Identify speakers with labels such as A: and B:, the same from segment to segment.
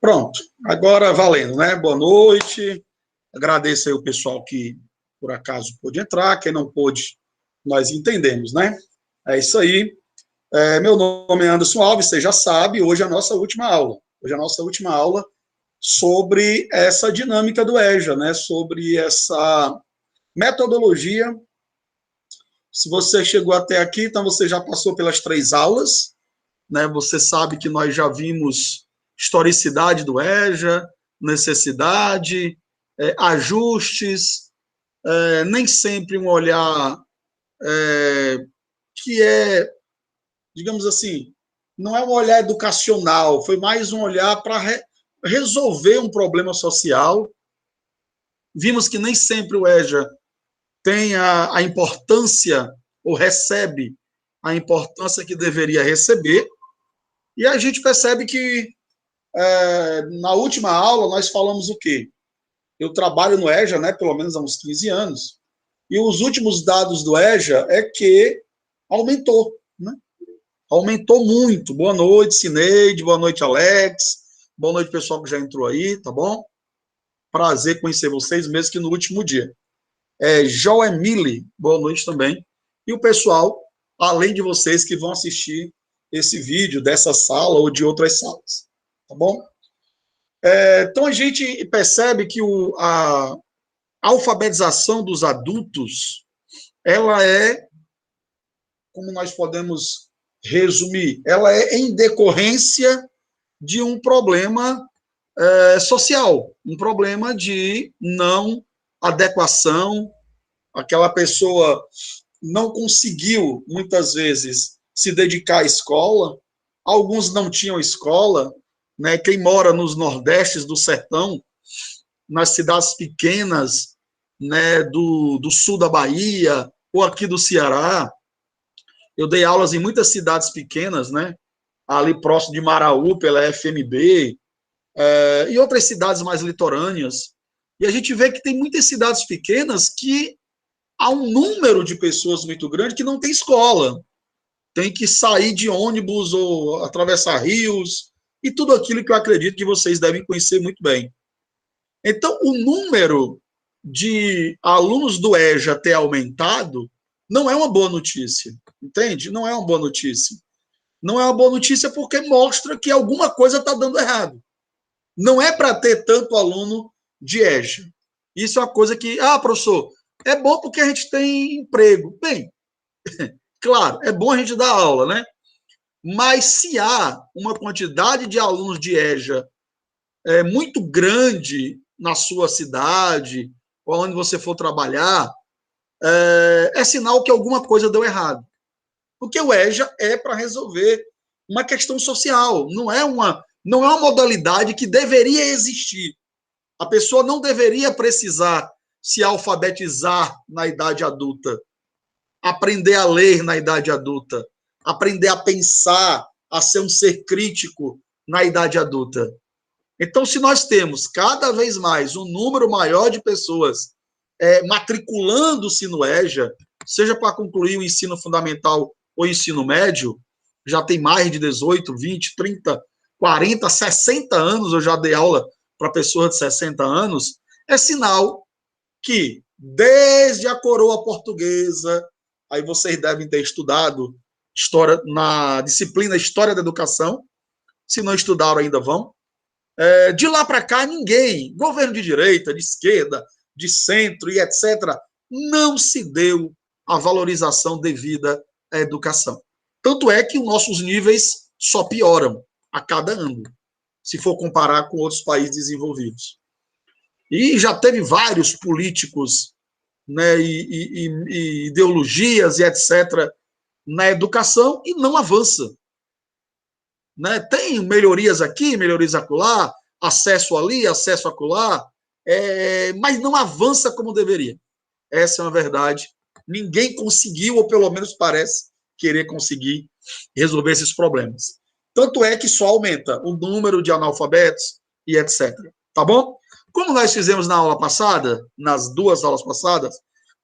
A: Pronto, agora valendo, né? Boa noite. Agradeço aí o pessoal que, por acaso, pôde entrar. Quem não pôde, nós entendemos, né? É isso aí. Meu nome é Anderson Alves, você já sabe, hoje é a nossa última aula. Hoje é a nossa última aula sobre essa dinâmica do EJA, né? Sobre essa metodologia. Se você chegou até aqui, então você já passou pelas 3 aulas, né? Você sabe que nós já vimos historicidade do EJA, necessidade, ajustes, nem sempre um olhar que é, digamos assim, não é um olhar educacional, foi mais um olhar para resolver um problema social. Vimos que nem sempre o EJA tem a importância, ou recebe a importância que deveria receber, e a gente percebe que na última aula nós falamos o quê? Eu trabalho no EJA, né, pelo menos há uns 15 anos, e os últimos dados do EJA é que aumentou, né? Aumentou muito. Boa noite, Cineide, boa noite, Alex, boa noite, pessoal que já entrou aí, tá bom? Prazer conhecer vocês, mesmo que no último dia. Joemile, boa noite também. E o pessoal, além de vocês que vão assistir esse vídeo dessa sala ou de outras salas, tá bom? Então a gente percebe que a alfabetização dos adultos, ela é, como nós podemos resumir, ela é em decorrência de um problema social, um problema de não adequação, aquela pessoa não conseguiu, muitas vezes, se dedicar à escola, alguns não tinham escola, né? Quem mora nos nordestes do sertão, nas cidades pequenas, né, do sul da Bahia, ou aqui do Ceará, eu dei aulas em muitas cidades pequenas, né, ali próximo de Maraú, pela FMB, e outras cidades mais litorâneas, e a gente vê que tem muitas cidades pequenas que há um número de pessoas muito grande que não tem escola, tem que sair de ônibus ou atravessar rios, e tudo aquilo que eu acredito que vocês devem conhecer muito bem. Então, o número de alunos do EJA ter aumentado não é uma boa notícia, entende? Não é uma boa notícia. Não é uma boa notícia porque mostra que alguma coisa está dando errado. Não é para ter tanto aluno de EJA. Isso é uma coisa que, professor, é bom porque a gente tem emprego. Bem, claro, é bom a gente dar aula, né? Mas se há uma quantidade de alunos de EJA muito grande na sua cidade, ou onde você for trabalhar, é sinal que alguma coisa deu errado. Porque o EJA é para resolver uma questão social, não é uma modalidade que deveria existir. A pessoa não deveria precisar se alfabetizar na idade adulta, aprender a ler na idade adulta, aprender a pensar, a ser um ser crítico na idade adulta. Então, se nós temos cada vez mais um número maior de pessoas matriculando-se no EJA, seja para concluir o ensino fundamental ou ensino médio, já tem mais de 18, 20, 30, 40, 60 anos, eu já dei aula para pessoas de 60 anos, é sinal que, desde a coroa portuguesa, aí vocês devem ter estudado história na disciplina História da Educação, se não estudaram ainda vão, de lá para cá ninguém, governo de direita, de esquerda, de centro e etc., não se deu a valorização devida à educação. Tanto é que os nossos níveis só pioram a cada ano, se for comparar com outros países desenvolvidos. E já teve vários políticos, né, e ideologias e etc. na educação e não avança. Né? Tem melhorias aqui, melhorias acolá, acesso ali, acesso acolá, mas não avança como deveria. Essa é uma verdade. Ninguém conseguiu, ou pelo menos parece querer conseguir resolver esses problemas. Tanto é que só aumenta o número de analfabetos e etc. Tá bom? Como nós fizemos na aula passada, nas 2 aulas passadas,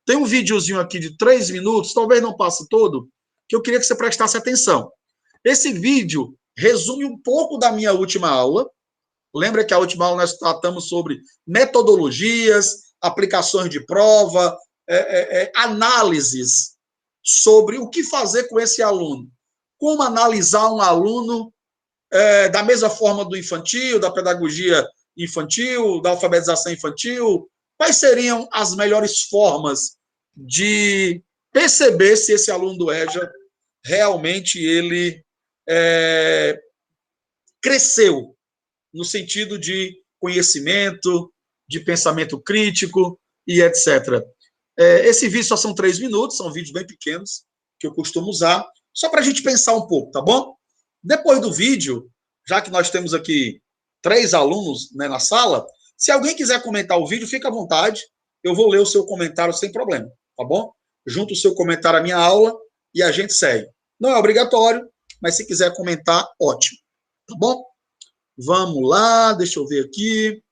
A: tem um videozinho aqui de 3 minutos, talvez não passe todo, que eu queria que você prestasse atenção. Esse vídeo resume um pouco da minha última aula, Lembra que a última aula nós tratamos sobre metodologias, aplicações de prova, análises sobre o que fazer com esse aluno. Como analisar um aluno da mesma forma do infantil, da pedagogia infantil, da alfabetização infantil. Quais seriam as melhores formas de perceber se esse aluno do EJA realmente ele cresceu no sentido de conhecimento, de pensamento crítico e etc. Esse vídeo só são 3 minutos, são vídeos bem pequenos que eu costumo usar, só para a gente pensar um pouco, tá bom? Depois do vídeo, já que nós temos aqui 3 alunos, né, na sala, se alguém quiser comentar o vídeo, fica à vontade, eu vou ler o seu comentário sem problema, tá bom? Junto o seu comentário à minha aula e a gente segue. Não é obrigatório, mas se quiser comentar, ótimo, tá bom? Vamos lá, deixa eu ver aqui,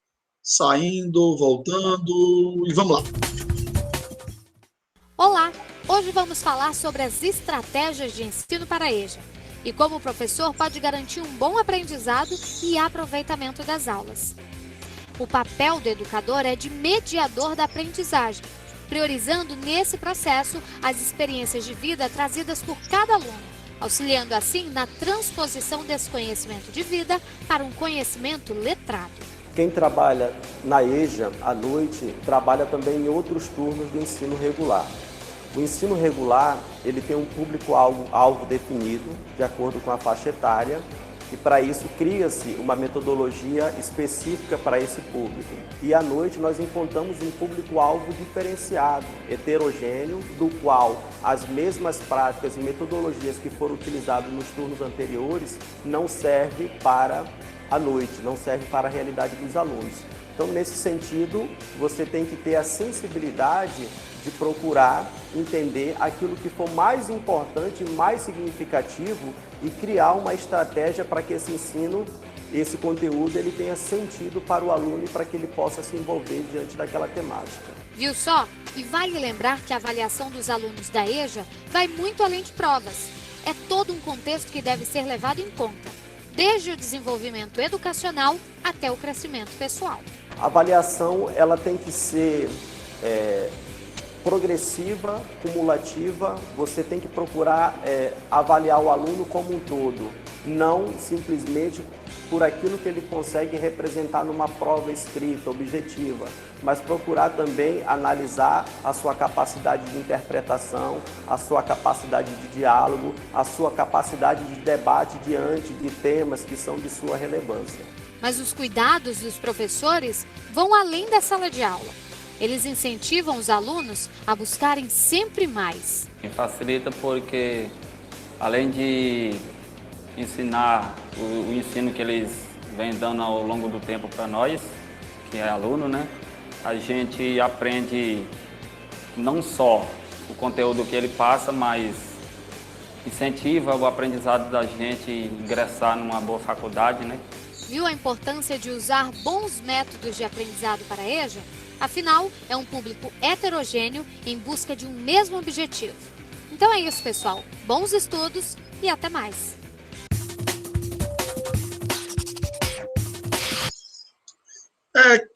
A: saindo, voltando, e vamos lá.
B: Olá, hoje vamos falar sobre as estratégias de ensino para a EJA e como o professor pode garantir um bom aprendizado e aproveitamento das aulas. O papel do educador é de mediador da aprendizagem, priorizando nesse processo as experiências de vida trazidas por cada aluno, auxiliando assim na transposição desse conhecimento de vida para um conhecimento letrado.
C: Quem trabalha na EJA à noite trabalha também em outros turnos do ensino regular. O ensino regular ele tem um público-alvo definido de acordo com a faixa etária e para isso cria-se uma metodologia específica para esse público. E à noite nós encontramos um público-alvo diferenciado, heterogêneo, do qual as mesmas práticas e metodologias que foram utilizadas nos turnos anteriores não servem para a noite, não serve para a realidade dos alunos. Então, nesse sentido, você tem que ter a sensibilidade de procurar entender aquilo que for mais importante, mais significativo e criar uma estratégia para que esse ensino, esse conteúdo, ele tenha sentido para o aluno e para que ele possa se envolver diante daquela temática.
B: Viu só? E vale lembrar que a avaliação dos alunos da EJA vai muito além de provas. É todo um contexto que deve ser levado em conta, desde o desenvolvimento educacional até o crescimento pessoal.
C: A avaliação ela tem que ser progressiva, cumulativa, você tem que procurar avaliar o aluno como um todo, não simplesmente por aquilo que ele consegue representar numa prova escrita, objetiva, mas procurar também analisar a sua capacidade de interpretação, a sua capacidade de diálogo, a sua capacidade de debate diante de temas que são de sua relevância.
B: Mas os cuidados dos professores vão além da sala de aula. Eles incentivam os alunos a buscarem sempre mais.
D: Facilita porque, além de ensinar o ensino que eles vêm dando ao longo do tempo para nós, que é aluno, né? A gente aprende não só o conteúdo que ele passa, mas incentiva o aprendizado da gente ingressar numa boa faculdade, né?
B: Viu a importância de usar bons métodos de aprendizado para a EJA? Afinal, é um público heterogêneo em busca de um mesmo objetivo. Então é isso, pessoal. Bons estudos e até mais!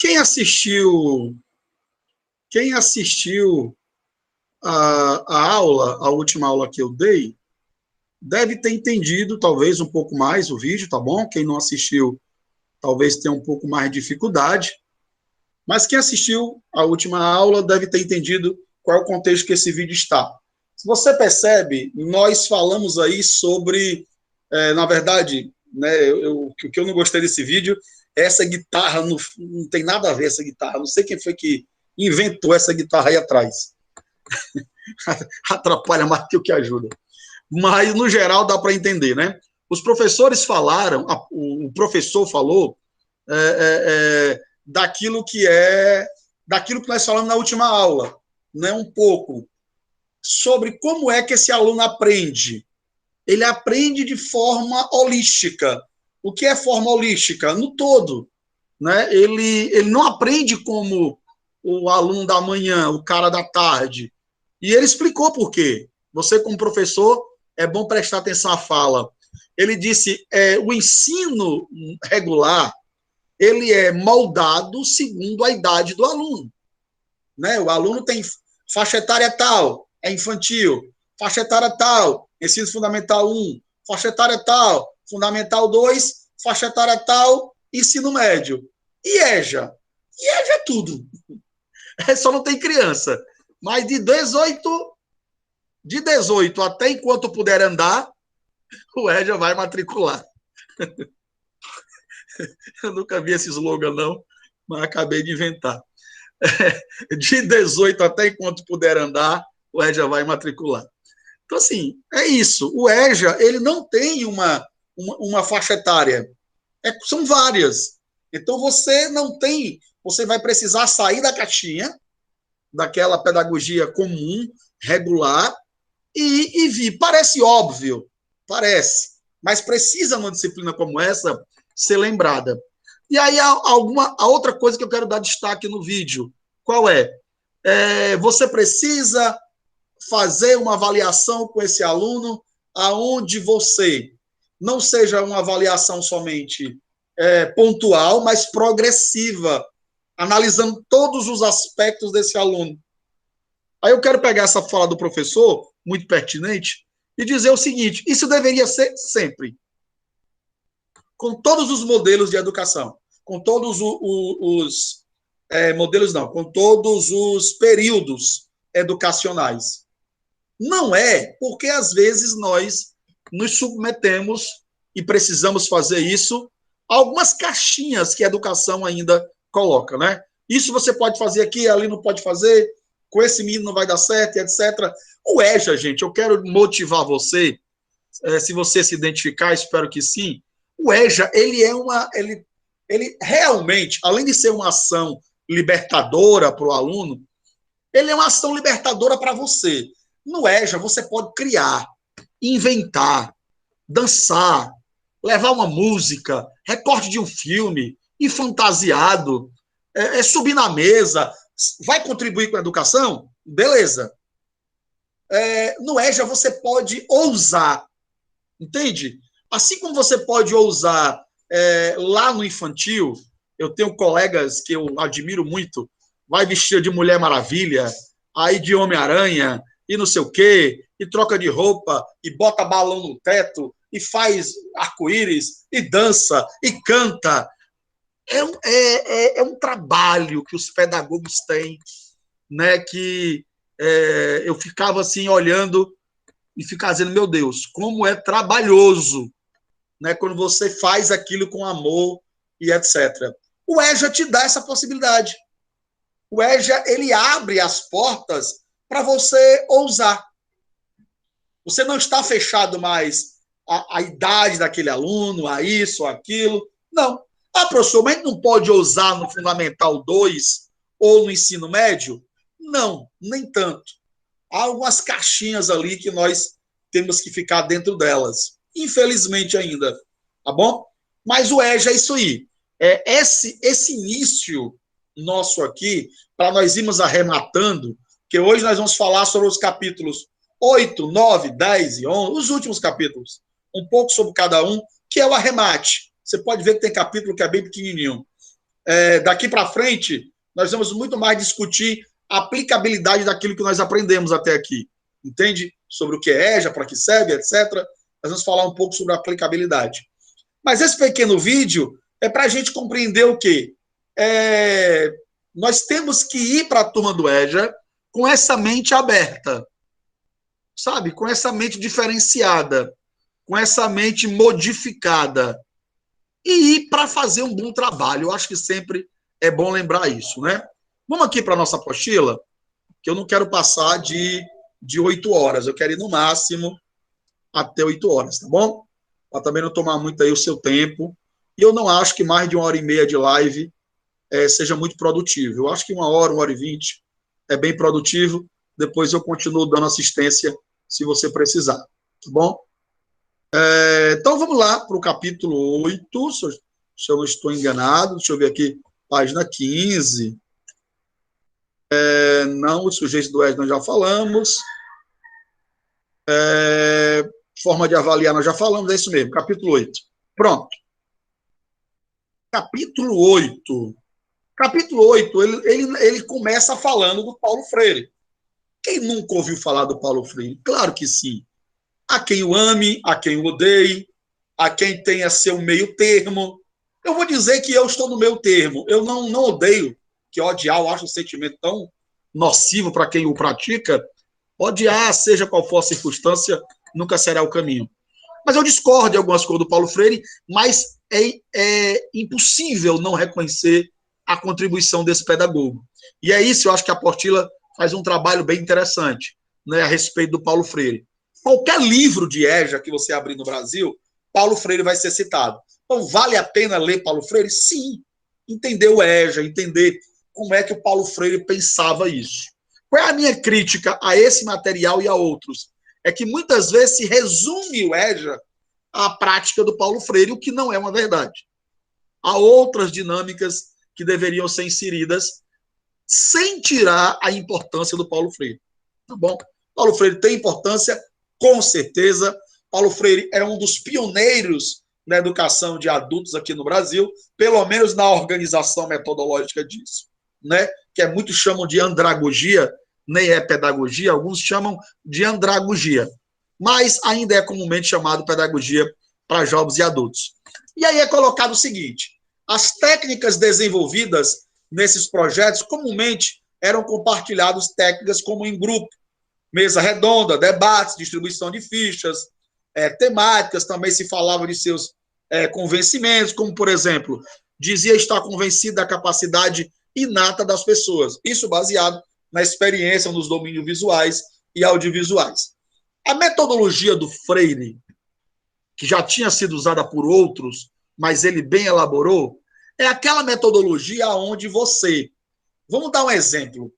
A: Quem assistiu a aula, a última aula que eu dei, deve ter entendido talvez um pouco mais o vídeo, tá bom? Quem não assistiu, talvez tenha um pouco mais de dificuldade. Mas quem assistiu a última aula deve ter entendido qual é o contexto que esse vídeo está. Se você percebe, nós falamos aí sobre, na verdade, né, o que eu não gostei desse vídeo, essa guitarra, não tem nada a ver essa guitarra, não sei quem foi que inventou essa guitarra aí atrás. Atrapalha mais do que ajuda. Mas, no geral, dá para entender, né? Os professores falaram, o professor falou daquilo que nós falamos na última aula, né? Um pouco sobre como é que esse aluno aprende. Ele aprende de forma holística. O que é forma holística? No todo, né? Ele não aprende como o aluno da manhã, o cara da tarde. E ele explicou por quê. Você, como professor, é bom prestar atenção à fala. Ele disse, o ensino regular, ele é moldado segundo a idade do aluno. Né? O aluno tem faixa etária tal, é infantil, faixa etária tal, ensino fundamental 1, faixa etária tal, fundamental 2, faixa etária tal, ensino médio. E EJA? E EJA é tudo. Só não tem criança. Mas de 18 até enquanto puder andar, o EJA vai matricular. Eu nunca vi esse slogan, não, mas acabei de inventar. De 18 até enquanto puder andar, o EJA vai matricular. Então, assim, é isso. O EJA, ele não tem uma faixa etária. São várias. Então, você não tem... Você vai precisar sair da caixinha, daquela pedagogia comum, regular, e vir. Parece óbvio, parece, mas precisa, numa disciplina como essa, ser lembrada. E aí, a outra coisa que eu quero dar destaque no vídeo, qual é? Você precisa fazer uma avaliação com esse aluno, aonde você não seja uma avaliação somente pontual, mas progressiva, analisando todos os aspectos desse aluno. Aí eu quero pegar essa fala do professor, muito pertinente, e dizer o seguinte: isso deveria ser sempre. Com todos os modelos de educação, com todos os modelos não, com todos os períodos educacionais. Não é porque, às vezes, nós nos submetemos, e precisamos fazer isso, a algumas caixinhas que a educação ainda coloca, né? Isso você pode fazer aqui, ali não pode fazer, com esse menino não vai dar certo, etc. O EJA, gente, eu quero motivar você, se você se identificar, espero que sim. O EJA, ele realmente, além de ser uma ação libertadora para o aluno, ele é uma ação libertadora para você. No EJA, você pode criar, inventar, dançar, levar uma música, recorte de um filme, ir fantasiado, subir na mesa. Vai contribuir com a educação? Beleza. No EJA, você pode ousar, entende? Assim como você pode ousar lá no infantil, eu tenho colegas que eu admiro muito, vai vestir de Mulher Maravilha, aí de Homem-Aranha, e não sei o quê, e troca de roupa, e bota balão no teto, e faz arco-íris, e dança, e canta. É um trabalho que os pedagogos têm, né, que eu ficava assim, olhando, e ficava dizendo, meu Deus, como é trabalhoso, né, quando você faz aquilo com amor, e etc. O EJA te dá essa possibilidade. O EJA, ele abre as portas para você ousar. Você não está fechado mais à idade daquele aluno, a isso, aquilo. Não. Professor, mas não pode ousar no Fundamental 2 ou no ensino médio? Não, nem tanto. Há algumas caixinhas ali que nós temos que ficar dentro delas. Infelizmente ainda. Tá bom? Mas o EJA é isso aí. Esse início nosso aqui, para nós irmos arrematando, que hoje nós vamos falar sobre os capítulos 8, 9, 10 e 11, os últimos capítulos, um pouco sobre cada um, que é o arremate. Você pode ver que tem capítulo que é bem pequenininho. Daqui para frente, nós vamos muito mais discutir a aplicabilidade daquilo que nós aprendemos até aqui. Entende? Sobre o que é EJA, para que serve, etc. Nós vamos falar um pouco sobre a aplicabilidade. Mas esse pequeno vídeo é para a gente compreender o quê? Nós temos que ir para a turma do EJA com essa mente aberta, sabe? Com essa mente diferenciada, com essa mente modificada, e ir para fazer um bom trabalho. Eu acho que sempre é bom lembrar isso, né? Vamos aqui para a nossa apostila, que eu não quero passar de 8 horas, eu quero ir no máximo até 8 horas, tá bom? Para também não tomar muito aí o seu tempo. E eu não acho que mais de 1h30 de live seja muito produtivo. Eu acho que 1 hora, 1h20 é bem produtivo. Depois eu continuo dando assistência se você precisar, tá bom? Então vamos lá para o capítulo 8, se eu não estou enganado. Deixa eu ver aqui, página 15. Não, os sujeitos do EJA nós já falamos. Forma de avaliar nós já falamos, é isso mesmo, capítulo 8. Pronto. capítulo 8. Capítulo 8, ele começa falando do Paulo Freire. Quem nunca ouviu falar do Paulo Freire? Claro que sim. Há quem o ame, há quem o odeie, há quem tenha seu meio termo. Eu vou dizer que eu estou no meio termo. Eu não odeio, que odiar eu acho um sentimento tão nocivo para quem o pratica. Odiar, seja qual for a circunstância, nunca será o caminho. Mas eu discordo de algumas coisas do Paulo Freire, mas é impossível não reconhecer a contribuição desse pedagogo. E é isso, eu acho que a Portilla faz um trabalho bem interessante, né, a respeito do Paulo Freire. Qualquer livro de EJA que você abrir no Brasil, Paulo Freire vai ser citado. Então, vale a pena ler Paulo Freire? Sim. Entender o EJA, entender como é que o Paulo Freire pensava isso. Qual é a minha crítica a esse material e a outros? É que muitas vezes se resume o EJA à prática do Paulo Freire, o que não é uma verdade. Há outras dinâmicas que deveriam ser inseridas sem tirar a importância do Paulo Freire. Tá bom? Paulo Freire tem importância, com certeza. Paulo Freire é um dos pioneiros na educação de adultos aqui no Brasil, pelo menos na organização metodológica disso, né? Que muitos chamam de andragogia, nem é pedagogia, alguns chamam de andragogia, mas ainda é comumente chamado pedagogia para jovens e adultos. E aí é colocado o seguinte: as técnicas desenvolvidas nesses projetos comumente eram compartilhadas técnicas como em grupo, mesa redonda, debates, distribuição de fichas, temáticas, também se falava de seus convencimentos, como, por exemplo, dizia estar convencido da capacidade inata das pessoas, isso baseado na experiência nos domínios visuais e audiovisuais. A metodologia do Freire, que já tinha sido usada por outros, mas ele bem elaborou, é aquela metodologia onde vamos dar um exemplo,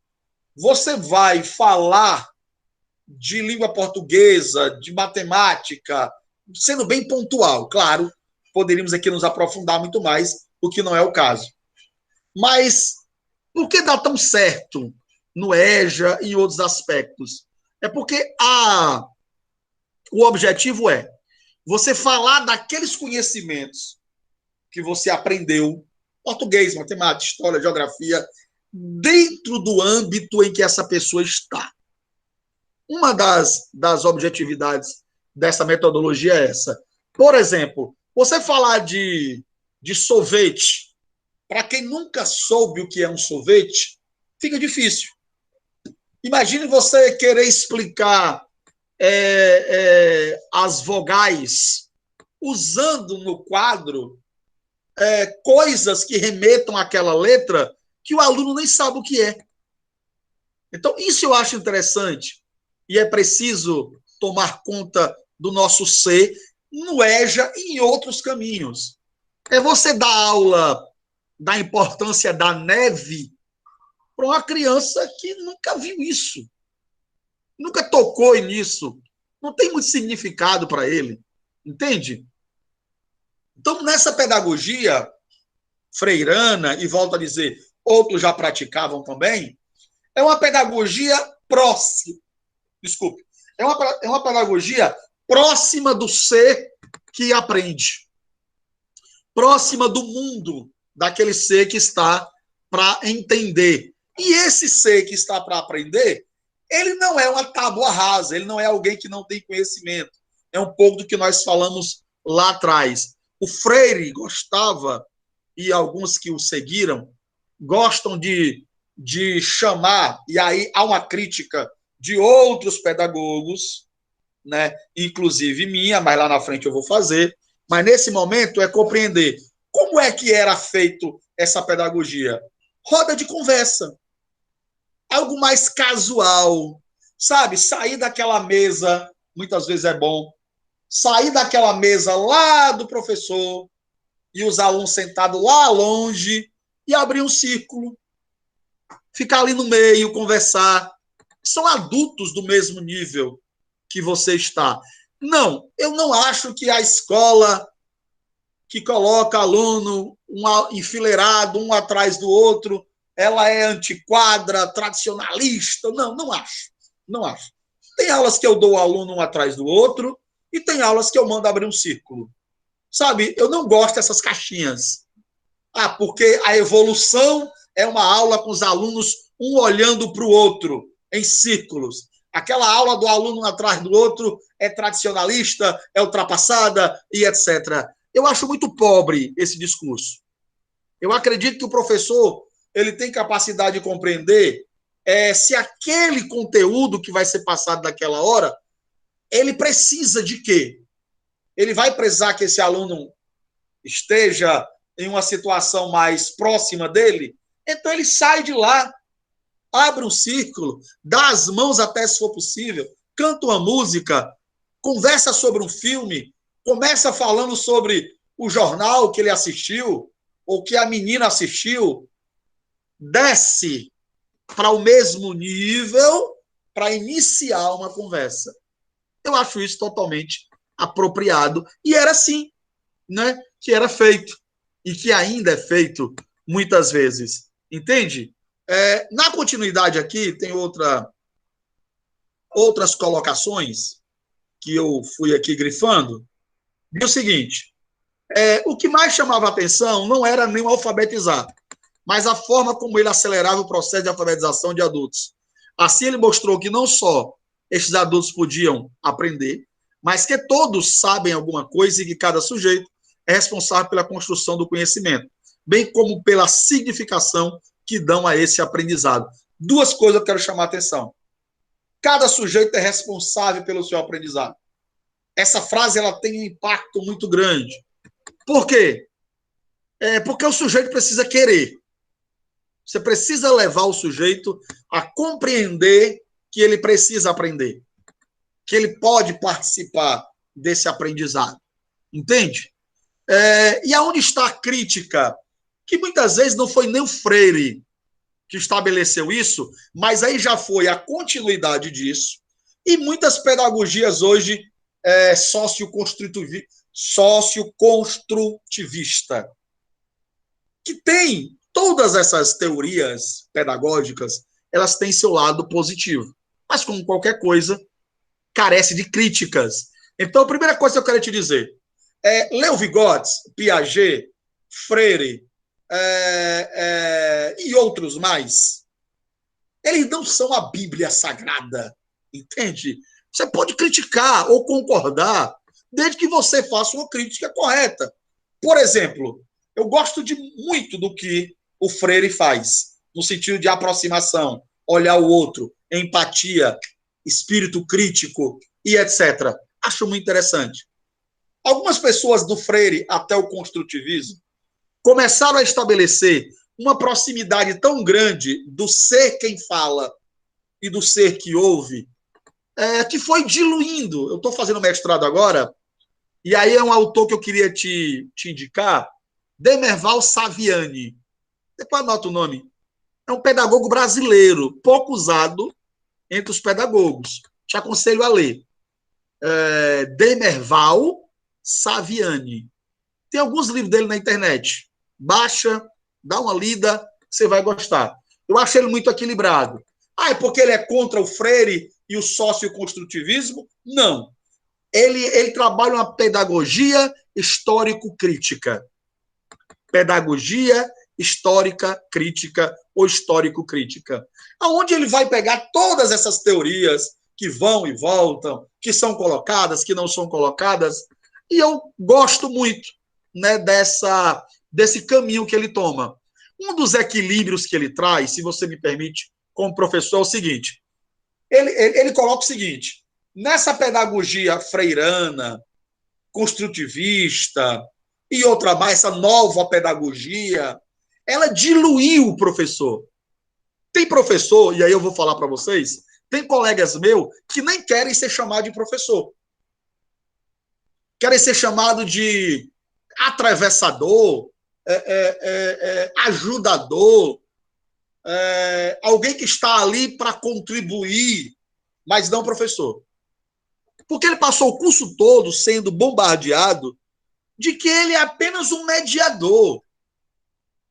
A: você vai falar de língua portuguesa, de matemática, sendo bem pontual, claro, poderíamos aqui nos aprofundar muito mais, o que não é o caso. Mas por que dá tão certo no EJA e em outros aspectos? É porque o objetivo é você falar daqueles conhecimentos que você aprendeu, português, matemática, história, geografia, dentro do âmbito em que essa pessoa está. Uma das objetividades dessa metodologia é essa. Por exemplo, você falar de sorvete, para quem nunca soube o que é um sorvete, fica difícil. Imagine você querer explicar as vogais usando no quadro coisas que remetam àquela letra que o aluno nem sabe o que é. Então, isso eu acho interessante e é preciso tomar conta do nosso ser no EJA e em outros caminhos. É você dar aula da importância da neve para uma criança que nunca viu isso, nunca tocou nisso, não tem muito significado para ele, entende? Então, nessa pedagogia freirana, e volto a dizer, outros já praticavam também, é uma pedagogia próxima, é uma pedagogia próxima do ser que aprende, próxima do mundo daquele ser que está para entender. E esse ser que está para aprender, ele não é uma tábua rasa, ele não é alguém que não tem conhecimento. É um pouco do que nós falamos lá atrás. O Freire gostava, e alguns que o seguiram, gostam de chamar, e aí há uma crítica de outros pedagogos, né, inclusive minha, mas lá na frente eu vou fazer, mas nesse momento é compreender como é que era feito essa pedagogia. Roda de conversa, algo mais casual, sabe? Sair daquela mesa, muitas vezes é bom, sair daquela mesa lá do professor e os alunos sentados lá longe e abrir um círculo, ficar ali no meio, conversar. São adultos do mesmo nível que você está. Não, eu não acho que a escola que coloca aluno enfileirado, um atrás do outro, ela é antiquada, tradicionalista. Não, não acho. Não acho. Tem aulas que eu dou o aluno um atrás do outro e tem aulas que eu mando abrir um círculo. Sabe, eu não gosto dessas caixinhas. Ah, porque a evolução é uma aula com os alunos um olhando para o outro, em círculos. Aquela aula do aluno atrás do outro é tradicionalista, é ultrapassada e etc. Eu acho muito pobre esse discurso. Eu acredito que o professor ele tem capacidade de compreender se aquele conteúdo que vai ser passado naquela hora, ele precisa de quê? Ele vai precisar que esse aluno esteja em uma situação mais próxima dele, então ele sai de lá, abre um círculo, dá as mãos até se for possível, canta uma música, conversa sobre um filme, começa falando sobre o jornal que ele assistiu, ou que a menina assistiu, desce para o mesmo nível para iniciar uma conversa. Eu acho isso totalmente apropriado. E era assim, né, que era feito. E que ainda é feito muitas vezes. Entende? Na continuidade aqui, tem outras colocações que eu fui aqui grifando. E o seguinte, o que mais chamava a atenção não era nem o alfabetizar, mas a forma como ele acelerava o processo de alfabetização de adultos. Assim, ele mostrou que não só estes adultos podiam aprender, mas que todos sabem alguma coisa e que cada sujeito é responsável pela construção do conhecimento, bem como pela significação que dão a esse aprendizado. Duas coisas eu quero chamar a atenção. Cada sujeito é responsável pelo seu aprendizado. Essa frase ela tem um impacto muito grande. Por quê? Porque o sujeito precisa querer. Você precisa levar o sujeito a compreender que ele precisa aprender, que ele pode participar desse aprendizado. Entende? E aonde está a crítica? Que muitas vezes não foi nem o Freire que estabeleceu isso, mas aí já foi a continuidade disso. E muitas pedagogias hoje socioconstrutivista, que tem todas essas teorias pedagógicas, elas têm seu lado positivo. Mas, como qualquer coisa, carece de críticas. Então, a primeira coisa que eu quero te dizer Léo Vygotsky, Piaget, Freire e outros mais, eles não são a Bíblia Sagrada, entende? Você pode criticar ou concordar, desde que você faça uma crítica correta. Por exemplo, eu gosto muito do que o Freire faz, no sentido de aproximação, olhar o outro, empatia, espírito crítico e etc. Acho muito interessante. Algumas pessoas do Freire até o construtivismo começaram a estabelecer uma proximidade tão grande do ser quem fala e do ser que ouve, que foi diluindo. Eu estou fazendo mestrado agora, e aí é um autor que eu queria te indicar, Demerval Saviani. Depois anota o nome. É um pedagogo brasileiro, pouco usado entre os pedagogos. Te aconselho a ler. Demerval Saviani. Tem alguns livros dele na internet. Baixa, dá uma lida, você vai gostar. Eu acho ele muito equilibrado. É porque ele é contra o Freire e o socioconstrutivismo? Não. Ele trabalha uma pedagogia histórico-crítica. Pedagogia histórica crítica ou histórico-crítica. Aonde ele vai pegar todas essas teorias que vão e voltam, que são colocadas, que não são colocadas, e eu gosto muito, né, desse caminho que ele toma. Um dos equilíbrios que ele traz, se você me permite, como professor, é o seguinte. Ele coloca o seguinte, nessa pedagogia freirana, construtivista e outra mais, essa nova pedagogia, ela diluiu o professor. Tem professor, e aí eu vou falar para vocês, tem colegas meus que nem querem ser chamados de professor. Querem ser chamados de atravessador, ajudador, alguém que está ali para contribuir, mas não professor. Porque ele passou o curso todo sendo bombardeado de que ele é apenas um mediador.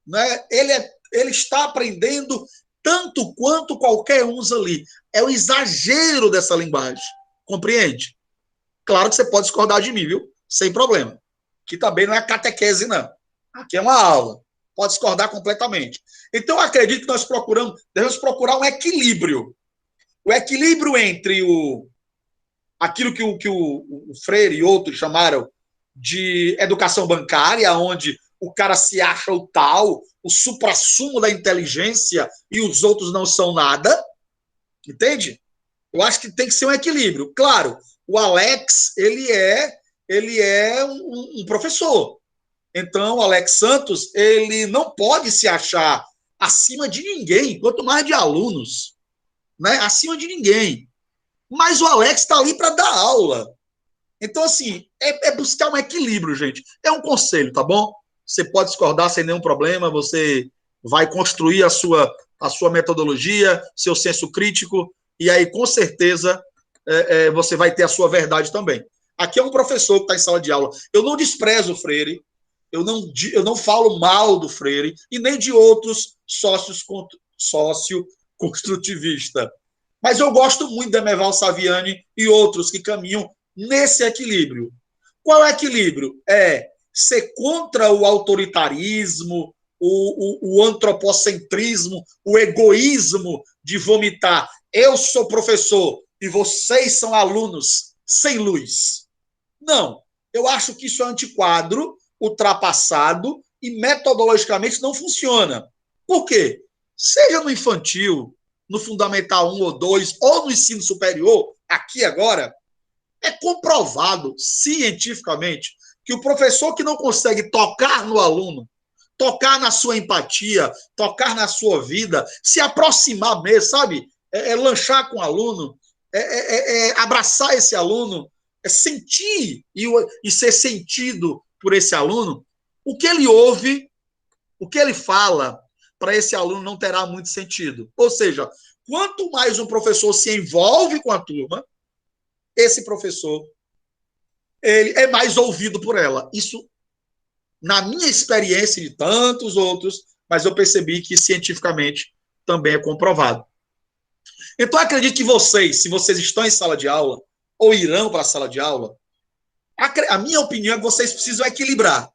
A: Né? Ele está aprendendo tanto quanto qualquer um ali. É o exagero dessa linguagem. Compreende? Claro que você pode discordar de mim, viu? Sem problema. Aqui também não é catequese, não. Aqui é uma aula. pode discordar completamente. Então, eu acredito que nós devemos procurar um equilíbrio. O equilíbrio entre aquilo que o Freire e outros chamaram de educação bancária, onde o cara se acha o tal, o suprassumo da inteligência e os outros não são nada, entende? Eu acho que tem que ser um equilíbrio. Claro, o Alex, ele é um professor. Então, o Alex Santos, ele não pode se achar acima de ninguém, quanto mais de alunos, né? Acima de ninguém. Mas o Alex está ali para dar aula. Então, assim, é buscar um equilíbrio, gente. É um conselho, tá bom? Você pode discordar sem nenhum problema, você vai construir a sua metodologia, seu senso crítico, e aí, com certeza, você vai ter a sua verdade também. Aqui é um professor que está em sala de aula. Eu não desprezo o Freire, eu não falo mal do Freire, e nem de outros sócio-construtivistas. Mas eu gosto muito de Emerval Saviani e outros que caminham nesse equilíbrio. Qual é o equilíbrio? É ser contra o autoritarismo, o antropocentrismo, o egoísmo de vomitar. Eu sou professor e vocês são alunos sem luz. Não. Eu acho que isso é antiquado, ultrapassado e metodologicamente não funciona. Por quê? Seja no infantil, no Fundamental 1 ou 2, ou no ensino superior, aqui agora, é comprovado cientificamente que o professor que não consegue tocar no aluno, tocar na sua empatia, tocar na sua vida, se aproximar mesmo, sabe? Lanchar com o aluno, abraçar esse aluno, sentir e ser sentido por esse aluno, o que ele ouve, o que ele fala, para esse aluno não terá muito sentido. Ou seja, quanto mais um professor se envolve com a turma, esse professor ele é mais ouvido por ela. Isso, na minha experiência de tantos outros, mas eu percebi que cientificamente também é comprovado. Então, acredito que vocês, se vocês estão em sala de aula, ou irão para a sala de aula, a minha opinião é que vocês precisam equilibrar.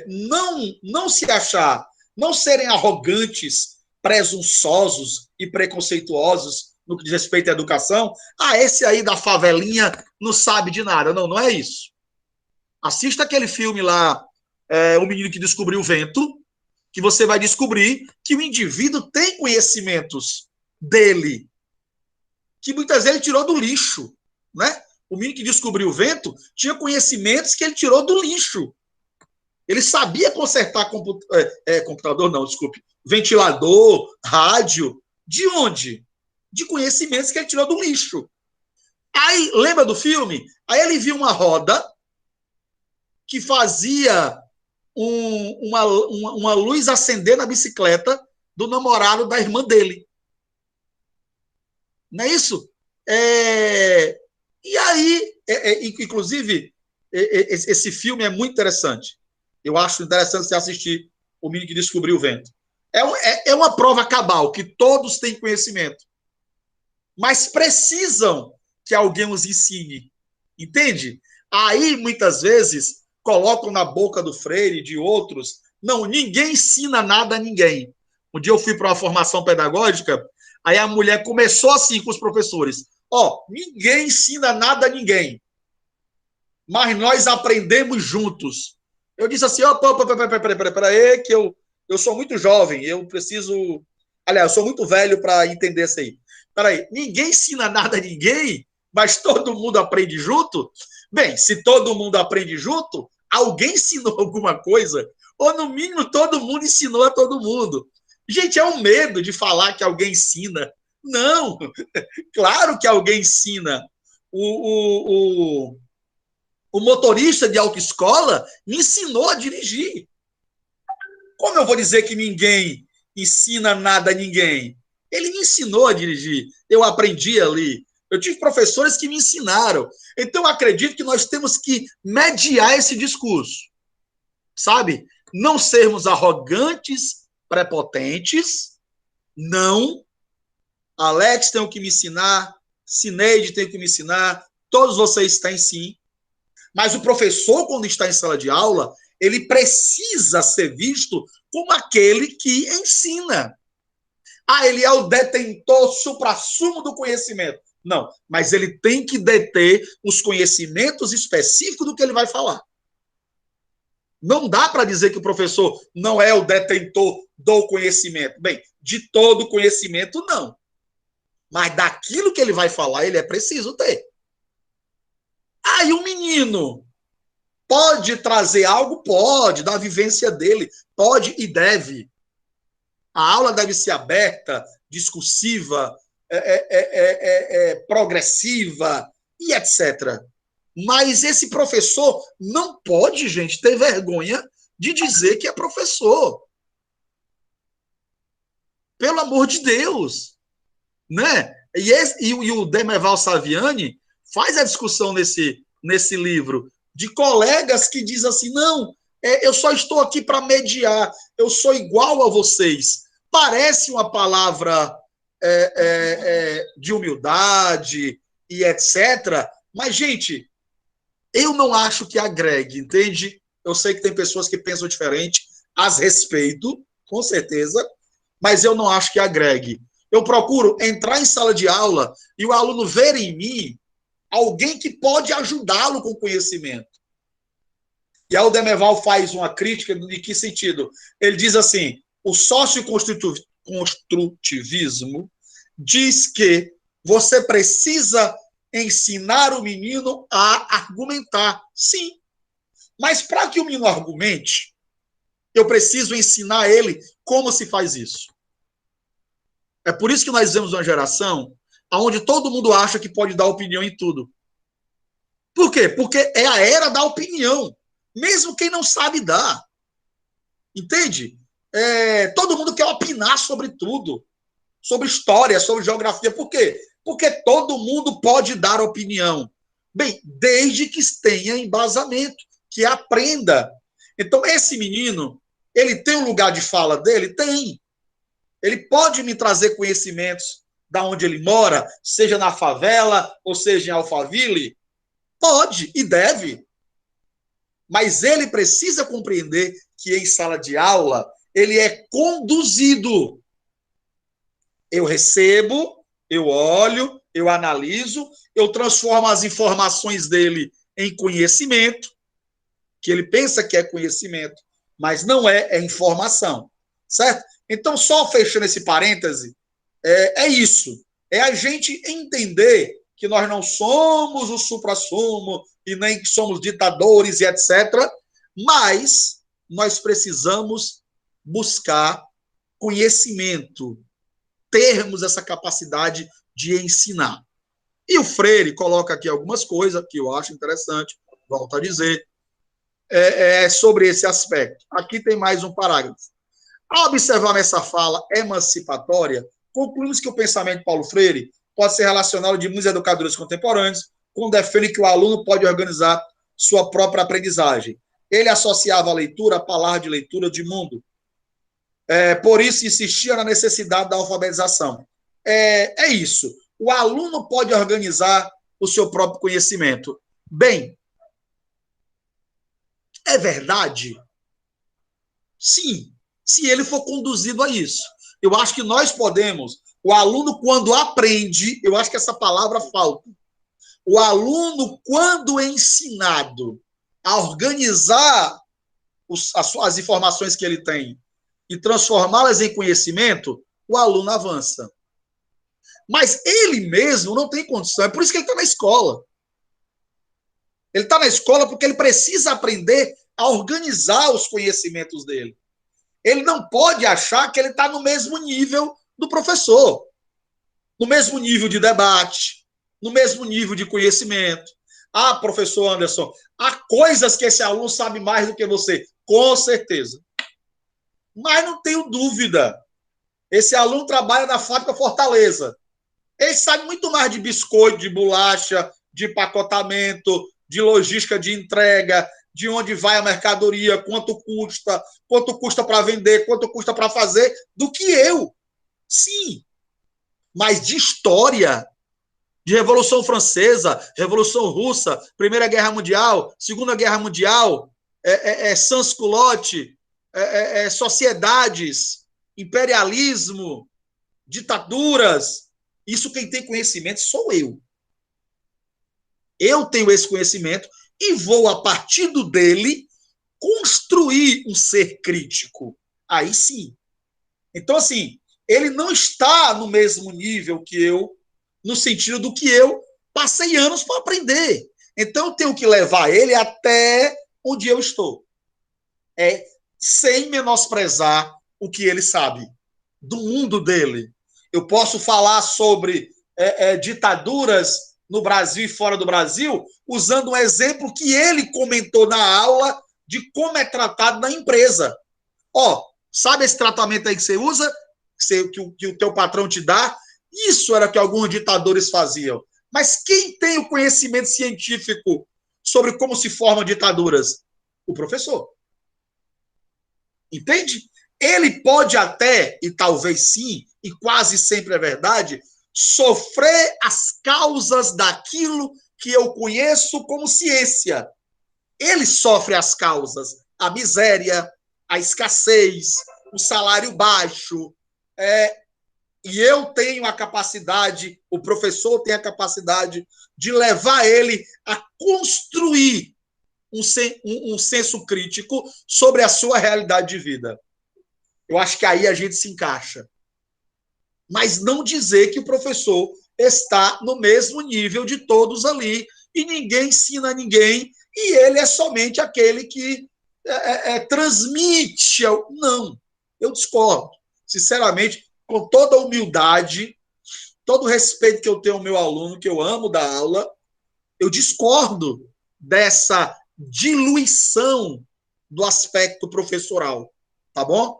A: Não se achar, não serem arrogantes, presunçosos e preconceituosos no que diz respeito à educação. Esse aí da favelinha não sabe de nada. Não é isso. Assista aquele filme lá, O Menino que Descobriu o Vento, que você vai descobrir que o indivíduo tem conhecimentos dele, que muitas vezes ele tirou do lixo, né? O menino que descobriu o vento tinha conhecimentos que ele tirou do lixo. Ele sabia consertar computador, não, desculpe, ventilador, rádio. De onde? De conhecimentos que ele tirou do lixo. Aí, lembra do filme? Aí ele viu uma roda que fazia uma luz acender na bicicleta do namorado da irmã dele. Não é isso? E aí, inclusive, esse filme é muito interessante. Eu acho interessante você assistir O Menino que Descobriu o Vento. É uma prova cabal, que todos têm conhecimento. Mas precisam que alguém os ensine. Entende? Aí, muitas vezes, colocam na boca do Freire e de outros, não, ninguém ensina nada a ninguém. Um dia eu fui para uma formação pedagógica, aí a mulher começou assim com os professores. Ninguém ensina nada a ninguém, mas nós aprendemos juntos. Eu disse assim, peraí, que eu sou muito jovem, eu preciso... Aliás, eu sou muito velho para entender isso aí. Peraí, ninguém ensina nada a ninguém, mas todo mundo aprende junto? Bem, se todo mundo aprende junto, alguém ensinou alguma coisa, ou no mínimo todo mundo ensinou a todo mundo. Gente, é um medo de falar que alguém ensina. Não, claro que alguém ensina. O motorista de autoescola me ensinou a dirigir. Como eu vou dizer que ninguém ensina nada a ninguém? Ele me ensinou a dirigir, eu aprendi ali. Eu tive professores que me ensinaram. Então, eu acredito que nós temos que mediar esse discurso, sabe? Não sermos arrogantes, prepotentes, não. Alex tem o que me ensinar, Cineide tem o que me ensinar, todos vocês têm sim. Mas o professor, quando está em sala de aula, ele precisa ser visto como aquele que ensina. Ah, ele é o detentor suprassumo do conhecimento. Não, mas ele tem que deter os conhecimentos específicos do que ele vai falar. Não dá para dizer que o professor não é o detentor do conhecimento. Bem, de todo conhecimento, não. Mas daquilo que ele vai falar, ele é preciso ter. Aí o menino pode trazer algo? Pode, da vivência dele. Pode e deve. A aula deve ser aberta, discursiva, progressiva e etc. Mas esse professor não pode, gente, ter vergonha de dizer que é professor. Pelo amor de Deus. Né? E o Demerval Saviani faz a discussão nesse livro de colegas que dizem assim, não, eu só estou aqui para mediar, eu sou igual a vocês. Parece uma palavra de humildade e etc. Mas, gente, eu não acho que agregue, entende? Eu sei que tem pessoas que pensam diferente, as respeito, com certeza, mas eu não acho que agregue. Eu procuro entrar em sala de aula e o aluno ver em mim alguém que pode ajudá-lo com conhecimento. E aí o Demerval faz uma crítica de que sentido? Ele diz assim, o socioconstrutivismo diz que você precisa ensinar o menino a argumentar. Sim. Mas para que o menino argumente, eu preciso ensinar ele como se faz isso. É por isso que nós vivemos uma geração onde todo mundo acha que pode dar opinião em tudo. Por quê? Porque é a era da opinião. Mesmo quem não sabe dar. Entende? Todo mundo quer opinar sobre tudo. Sobre história, sobre geografia. Por quê? Porque todo mundo pode dar opinião. Bem, desde que tenha embasamento, que aprenda. Então, esse menino, ele tem um lugar de fala dele? Tem. Ele pode me trazer conhecimentos da onde ele mora, seja na favela ou seja em Alphaville? Pode e deve. Mas ele precisa compreender que em sala de aula ele é conduzido. Eu recebo, eu olho, eu analiso, eu transformo as informações dele em conhecimento, que ele pensa que é conhecimento, mas não é informação, certo? Então, só fechando esse parêntese, é isso. É a gente entender que nós não somos o suprassumo e nem que somos ditadores e etc., mas nós precisamos buscar conhecimento, termos essa capacidade de ensinar. E o Freire coloca aqui algumas coisas que eu acho interessante, volto a dizer, sobre esse aspecto. Aqui tem mais um parágrafo. Ao observar nessa fala emancipatória, concluímos que o pensamento de Paulo Freire pode ser relacionado de muitos educadores contemporâneos, quando defende que o aluno pode organizar sua própria aprendizagem. Ele associava a leitura à palavra de leitura de mundo. Por isso, insistia na necessidade da alfabetização. É isso. O aluno pode organizar o seu próprio conhecimento. Bem, é verdade? Sim, se ele for conduzido a isso. Eu acho que nós podemos, o aluno quando aprende, eu acho que essa palavra falta, o aluno quando ensinado a organizar as informações que ele tem e transformá-las em conhecimento, o aluno avança. Mas ele mesmo não tem condição, é por isso que ele está na escola. Ele está na escola porque ele precisa aprender a organizar os conhecimentos dele. Ele não pode achar que ele está no mesmo nível do professor, no mesmo nível de debate, no mesmo nível de conhecimento. Ah, professor Anderson, há coisas que esse aluno sabe mais do que você. Com certeza. Mas não tenho dúvida. Esse aluno trabalha na fábrica Fortaleza. Ele sabe muito mais de biscoito, de bolacha, de empacotamento, de logística de entrega, de onde vai a mercadoria, quanto custa para vender, quanto custa para fazer, do que eu. Sim. Mas de história, de Revolução Francesa, Revolução Russa, Primeira Guerra Mundial, Segunda Guerra Mundial, sans-culotte, sociedades, imperialismo, ditaduras. Isso quem tem conhecimento sou eu. Eu tenho esse conhecimento e vou, a partir dele, construir um ser crítico. Aí sim. Então, assim, ele não está no mesmo nível que eu, no sentido do que eu passei anos para aprender. Então, eu tenho que levar ele até onde eu estou. Sem menosprezar o que ele sabe, do mundo dele. Eu posso falar sobre ditaduras no Brasil e fora do Brasil, usando um exemplo que ele comentou na aula de como é tratado na empresa. Sabe esse tratamento aí que você usa, que o teu patrão te dá? Isso era que alguns ditadores faziam. Mas quem tem o conhecimento científico sobre como se formam ditaduras? O professor. Entende? Ele pode até, e talvez sim, e quase sempre é verdade, sofrer as causas daquilo que eu conheço como ciência. Ele sofre as causas, a miséria, a escassez, o salário baixo, e eu tenho a capacidade, o professor tem a capacidade de levar ele a construir um senso crítico sobre a sua realidade de vida. Eu acho que aí a gente se encaixa. Mas não dizer que o professor está no mesmo nível de todos ali e ninguém ensina a ninguém e ele é somente aquele que transmite. Não, eu discordo. Sinceramente, com toda a humildade, todo o respeito que eu tenho ao meu aluno, que eu amo da aula, eu discordo dessa diluição do aspecto professoral, tá bom?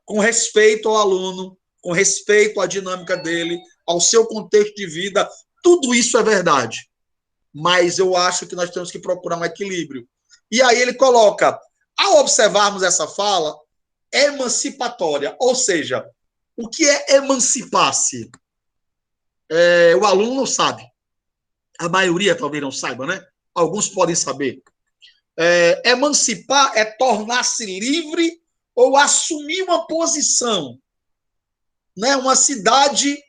A: Com respeito ao aluno, com respeito à dinâmica dele, ao seu contexto de vida, tudo isso é verdade. Mas eu acho que nós temos que procurar um equilíbrio. E aí ele coloca, ao observarmos essa fala, emancipatória, ou seja, o que é emancipar-se? O aluno não sabe. A maioria talvez não saiba, né? Alguns podem saber. Emancipar é tornar-se livre ou assumir uma posição. Né? Uma cidade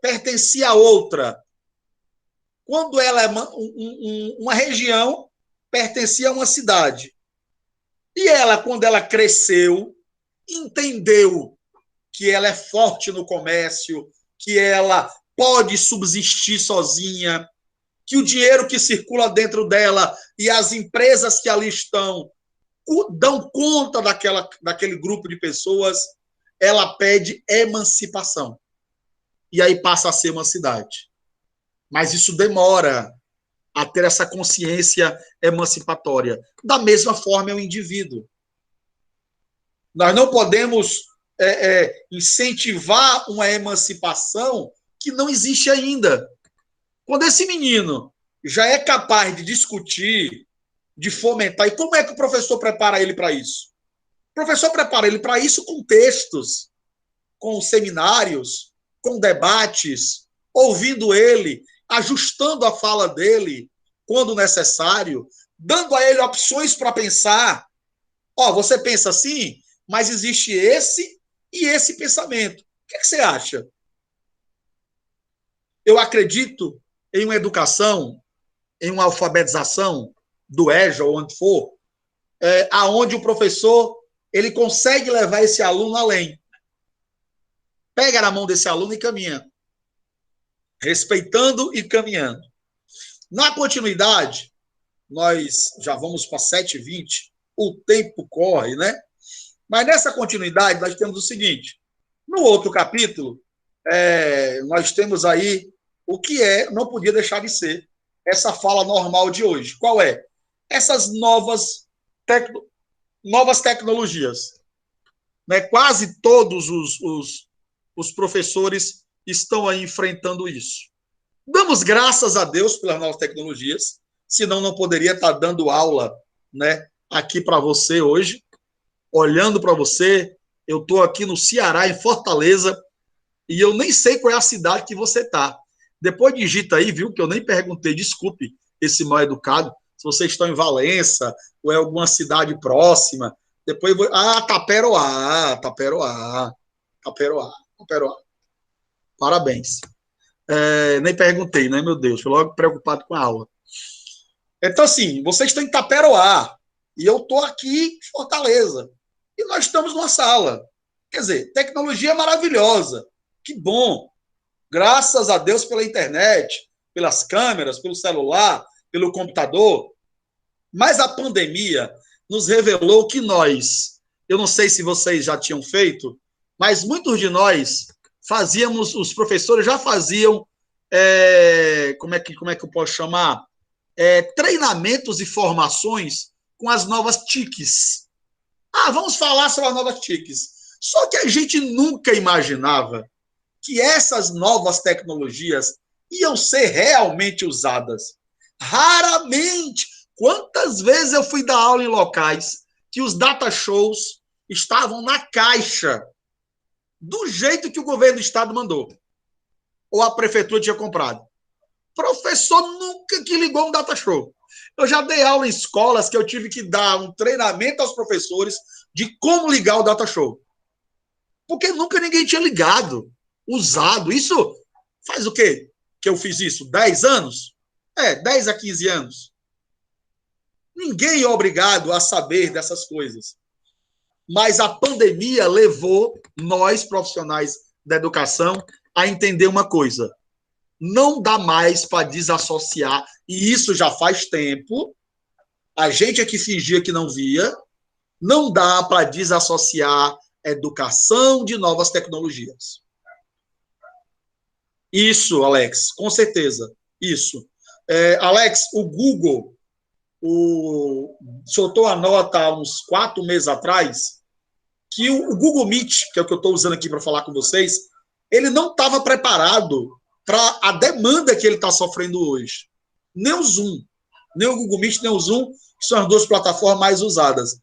A: pertencia a outra. Quando ela é uma região, pertencia a uma cidade. E ela, quando ela cresceu, entendeu que ela é forte no comércio, que ela pode subsistir sozinha, que o dinheiro que circula dentro dela e as empresas que ali estão dão conta daquele grupo de pessoas, ela pede emancipação. E aí passa a ser uma cidade. Mas isso demora a ter essa consciência emancipatória. Da mesma forma é o indivíduo. Nós não podemos incentivar uma emancipação que não existe ainda. Quando esse menino já é capaz de discutir, de fomentar, e como é que o professor prepara ele para isso? O professor prepara ele para isso com textos, com seminários, com debates, ouvindo ele, ajustando a fala dele quando necessário, dando a ele opções para pensar. Você pensa assim, mas existe esse e esse pensamento. O que você acha? Eu acredito em uma educação, em uma alfabetização do EJA ou onde for, aonde o professor ele consegue levar esse aluno além. Pega na mão desse aluno e caminha. Respeitando e caminhando. Na continuidade, nós já vamos para 7h20, o tempo corre, né? Mas nessa continuidade, nós temos o seguinte, no outro capítulo, nós temos aí o que não podia deixar de ser essa fala normal de hoje. Qual é? Essas novas tecnologias. Né? Quase todos os professores estão aí enfrentando isso. Damos graças a Deus pelas novas tecnologias, senão não poderia estar dando aula, né, aqui para você hoje, olhando para você. Eu estou aqui no Ceará, em Fortaleza, e eu nem sei qual é a cidade que você está. Depois digita aí, viu, que eu nem perguntei, desculpe esse mal educado, se vocês estão em Valença, ou é alguma cidade próxima. Depois eu vou... Taperoá. Parabéns. Nem perguntei, né, meu Deus? Fui logo preocupado com a aula. Então, assim, vocês estão em Taperoá, e eu estou aqui em Fortaleza. E nós estamos numa sala. Quer dizer, tecnologia maravilhosa. Que bom. Graças a Deus pela internet, pelas câmeras, pelo celular, pelo computador. Mas a pandemia nos revelou que nós, eu não sei se vocês já tinham feito, mas muitos de nós fazíamos, os professores já faziam, como é que eu posso chamar? Treinamentos e formações com as novas TICs. Vamos falar sobre as novas TICs. Só que a gente nunca imaginava que essas novas tecnologias iam ser realmente usadas. Raramente. Quantas vezes eu fui dar aula em locais que os data shows estavam na caixa, do jeito que o governo do estado mandou, ou a prefeitura tinha comprado. Professor nunca que ligou um data show. Eu já dei aula em escolas que eu tive que dar um treinamento aos professores de como ligar o data show. Porque nunca ninguém tinha ligado, usado. Isso faz o quê que eu fiz isso? 10 anos? 10 a 15 anos. Ninguém é obrigado a saber dessas coisas. Mas a pandemia levou nós, profissionais da educação, a entender uma coisa. Não dá mais para desassociar, e isso já faz tempo. A gente é que fingia que não via. Não dá para desassociar educação de novas tecnologias. Isso, Alex, com certeza. Isso. Alex, o Google soltou a nota há uns 4 meses atrás que o Google Meet, que é o que eu estou usando aqui para falar com vocês, ele não estava preparado para a demanda que ele está sofrendo hoje. Nem o Zoom, nem o Google Meet, nem o Zoom, que são as duas plataformas mais usadas.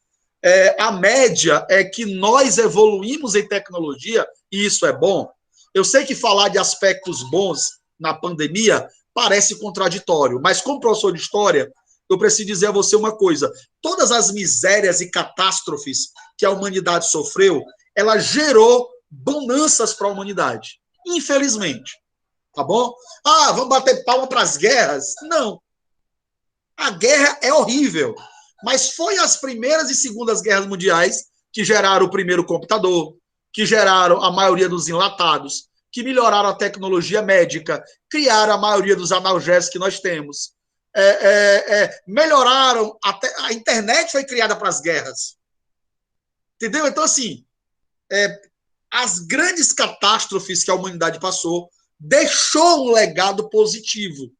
A: A média é que nós evoluímos em tecnologia, e isso é bom. Eu sei que falar de aspectos bons na pandemia parece contraditório, mas como professor de história, eu preciso dizer a você uma coisa. Todas as misérias e catástrofes que a humanidade sofreu, ela gerou bonanças para a humanidade. Infelizmente. Tá bom? Vamos bater palma para as guerras? Não. A guerra é horrível. Mas foi as primeiras e segundas guerras mundiais que geraram o primeiro computador, que geraram a maioria dos enlatados, que melhoraram a tecnologia médica, criaram a maioria dos analgésicos que nós temos. Melhoraram, até a internet foi criada para as guerras. Entendeu? Então, assim, as grandes catástrofes que a humanidade passou deixou um legado positivo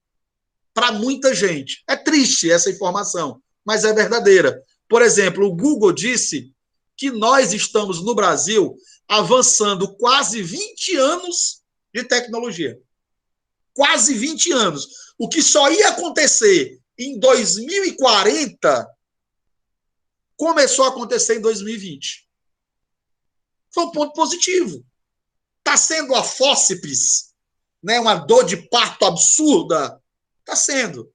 A: para muita gente. É triste essa informação, mas é verdadeira. Por exemplo, o Google disse que nós estamos, no Brasil, avançando quase 20 anos de tecnologia. Quase 20 anos. O que só ia acontecer em 2040 começou a acontecer em 2020. Foi um ponto positivo. Está sendo a fósseis, né, uma dor de parto absurda? Está sendo.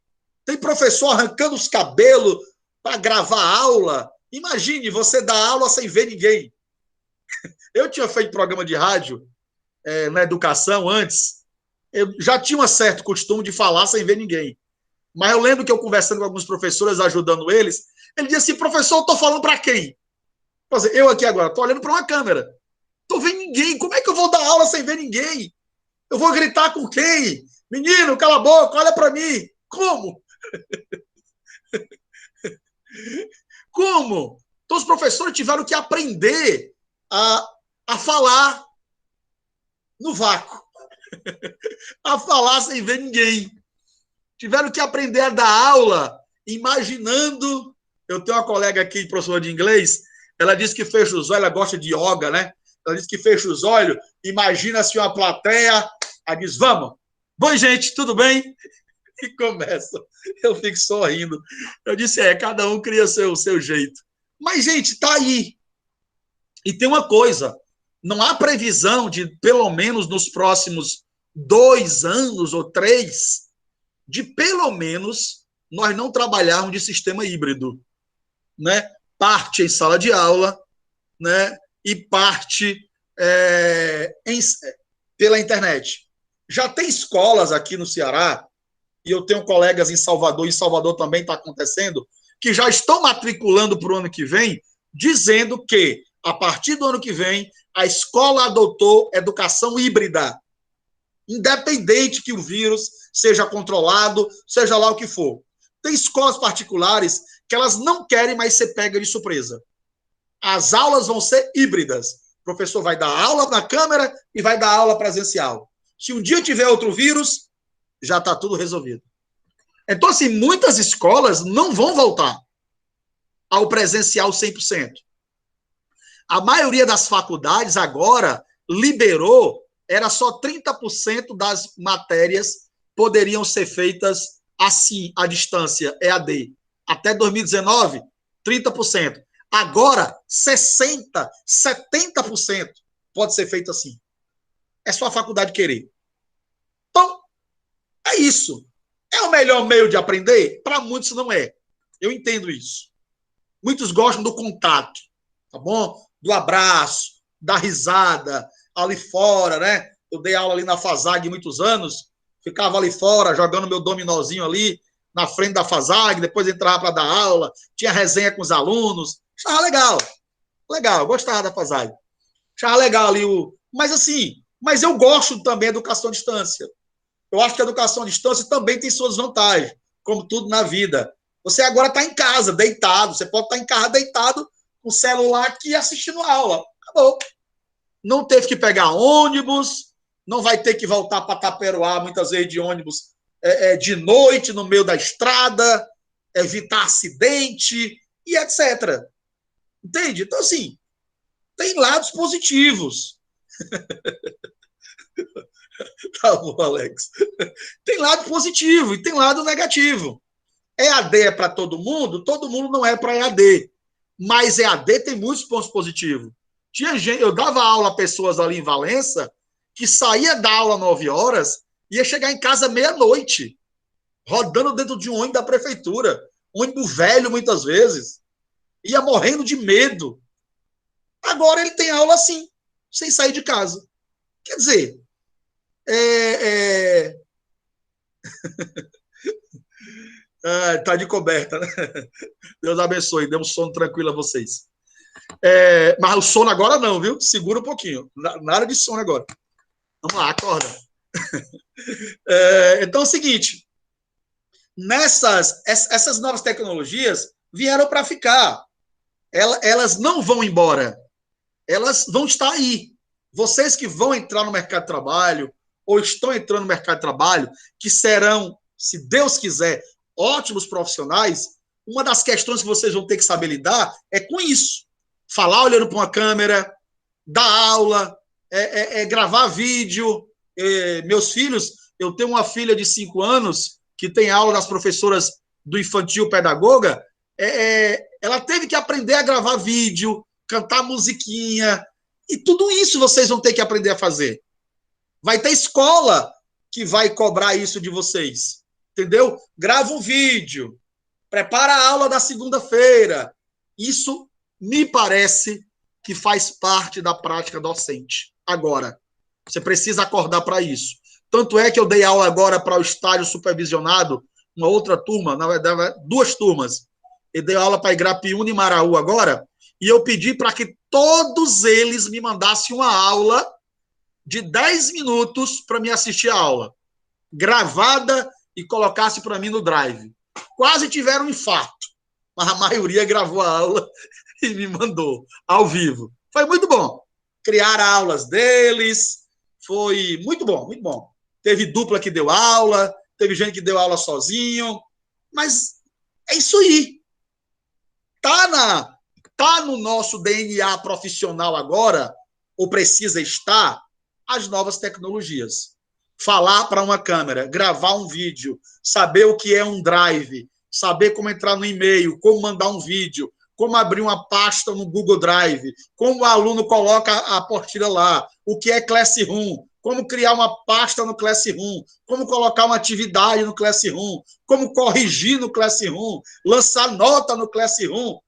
A: Tem professor arrancando os cabelos para gravar aula. Imagine você dar aula sem ver ninguém. Eu tinha feito programa de rádio na educação antes. Eu já tinha um certo costume de falar sem ver ninguém. Mas eu lembro que eu conversando com alguns professores, ajudando eles, ele disse assim, professor, eu estou falando para quem? Eu aqui agora, estou olhando para uma câmera. Estou vendo ninguém. Como é que eu vou dar aula sem ver ninguém? Eu vou gritar com quem? Menino, cala a boca, olha para mim. Como? Como? Então os professores tiveram que aprender a falar no vácuo. A falar sem ver ninguém. Tiveram que aprender a dar aula imaginando. Eu tenho uma colega aqui, professora de inglês, ela disse que fecha os olhos, ela gosta de yoga, né? Ela disse que fecha os olhos, imagina-se uma plateia, ela diz, vamos. Bom, gente, tudo bem? E começa. Eu fico sorrindo. Eu disse, cada um cria o seu jeito. Mas, gente, tá aí. E tem uma coisa, não há previsão de, pelo menos nos próximos 2 anos ou 3, de pelo menos nós não trabalharmos de sistema híbrido, né? Parte em sala de aula, né? E parte pela internet. Já tem escolas aqui no Ceará, e eu tenho colegas em Salvador também está acontecendo, que já estão matriculando para o ano que vem, dizendo que, a partir do ano que vem, a escola adotou educação híbrida, independente que o vírus seja controlado, seja lá o que for. Tem escolas particulares que elas não querem mais ser pegas de surpresa. As aulas vão ser híbridas. O professor vai dar aula na câmera e vai dar aula presencial. Se um dia tiver outro vírus, já está tudo resolvido. Então, assim, muitas escolas não vão voltar ao presencial 100%. A maioria das faculdades agora liberou, era só 30% das matérias poderiam ser feitas assim, à distância, EAD. Até 2019, 30%. Agora, 60%, 70% pode ser feito assim. É só a faculdade querer. Então, é isso. É o melhor meio de aprender? Para muitos não é. Eu entendo isso. Muitos gostam do contato, tá bom? Do abraço, da risada, ali fora, né? Eu dei aula ali na FASAG muitos anos, ficava ali fora, jogando meu dominózinho ali, na frente da FASAG, depois entrava para dar aula, tinha resenha com os alunos. Achava legal. Legal, gostava da FASAG. Achava legal ali o... Mas assim, mas eu gosto também da educação à distância. Eu acho que a educação à distância também tem suas vantagens, como tudo na vida. Você agora está em casa, deitado. Você pode estar em casa deitado com o celular aqui assistindo a aula. Acabou. Não teve que pegar ônibus, não vai ter que voltar para Taperoá, muitas vezes de ônibus de noite, no meio da estrada, evitar acidente e etc. Entende? Então, assim, tem lados positivos. Tá bom, Alex. Tem lado positivo e tem lado negativo. EAD é para todo mundo não é para EAD. Mas EAD tem muitos pontos positivos. Tinha gente, eu dava aula a pessoas ali em Valença que saía da aula 9 horas e ia chegar em casa meia-noite, rodando dentro de um ônibus da prefeitura. Ônibus velho, muitas vezes. Ia morrendo de medo. Agora ele tem aula assim, sem sair de casa. Quer dizer, tá de coberta, né? Deus abençoe, dê um sono tranquilo a vocês. Mas o sono agora não, viu? Segura um pouquinho. Nada de sono agora. Vamos lá, acorda. Então é o seguinte, essas novas tecnologias vieram para ficar. Elas não vão embora. Elas vão estar aí. Vocês que vão entrar no mercado de trabalho, ou estão entrando no mercado de trabalho, que serão, se Deus quiser, ótimos profissionais, uma das questões que vocês vão ter que saber lidar é com isso. Falar olhando para uma câmera, dar aula, gravar vídeo. Meus filhos, eu tenho uma filha de 5 anos que tem aula das professoras do infantil pedagoga, ela teve que aprender a gravar vídeo, cantar musiquinha, e tudo isso vocês vão ter que aprender a fazer. Vai ter escola que vai cobrar isso de vocês, entendeu? Grava um vídeo, prepara a aula da segunda-feira. Isso me parece que faz parte da prática docente. Agora, você precisa acordar para isso. Tanto é que eu dei aula agora para o estágio supervisionado, uma outra turma, na verdade, 2 turmas. Eu dei aula para Igrapiúna e Maraú agora, e eu pedi para que todos eles me mandassem uma aula de 10 minutos para me assistir a aula, gravada, e colocasse para mim no Drive. Quase tiveram um infarto, mas a maioria gravou a aula e me mandou ao vivo. Foi muito bom. Criaram aulas deles, foi muito bom, muito bom. Teve dupla que deu aula, teve gente que deu aula sozinho, mas é isso aí. Tá no nosso DNA profissional agora, ou precisa estar, as novas tecnologias. Falar para uma câmera, gravar um vídeo, saber o que é um Drive, saber como entrar no e-mail, como mandar um vídeo, como abrir uma pasta no Google Drive, como o aluno coloca a apostila lá, o que é Classroom, como criar uma pasta no Classroom, como colocar uma atividade no Classroom, como corrigir no Classroom, lançar nota no Classroom.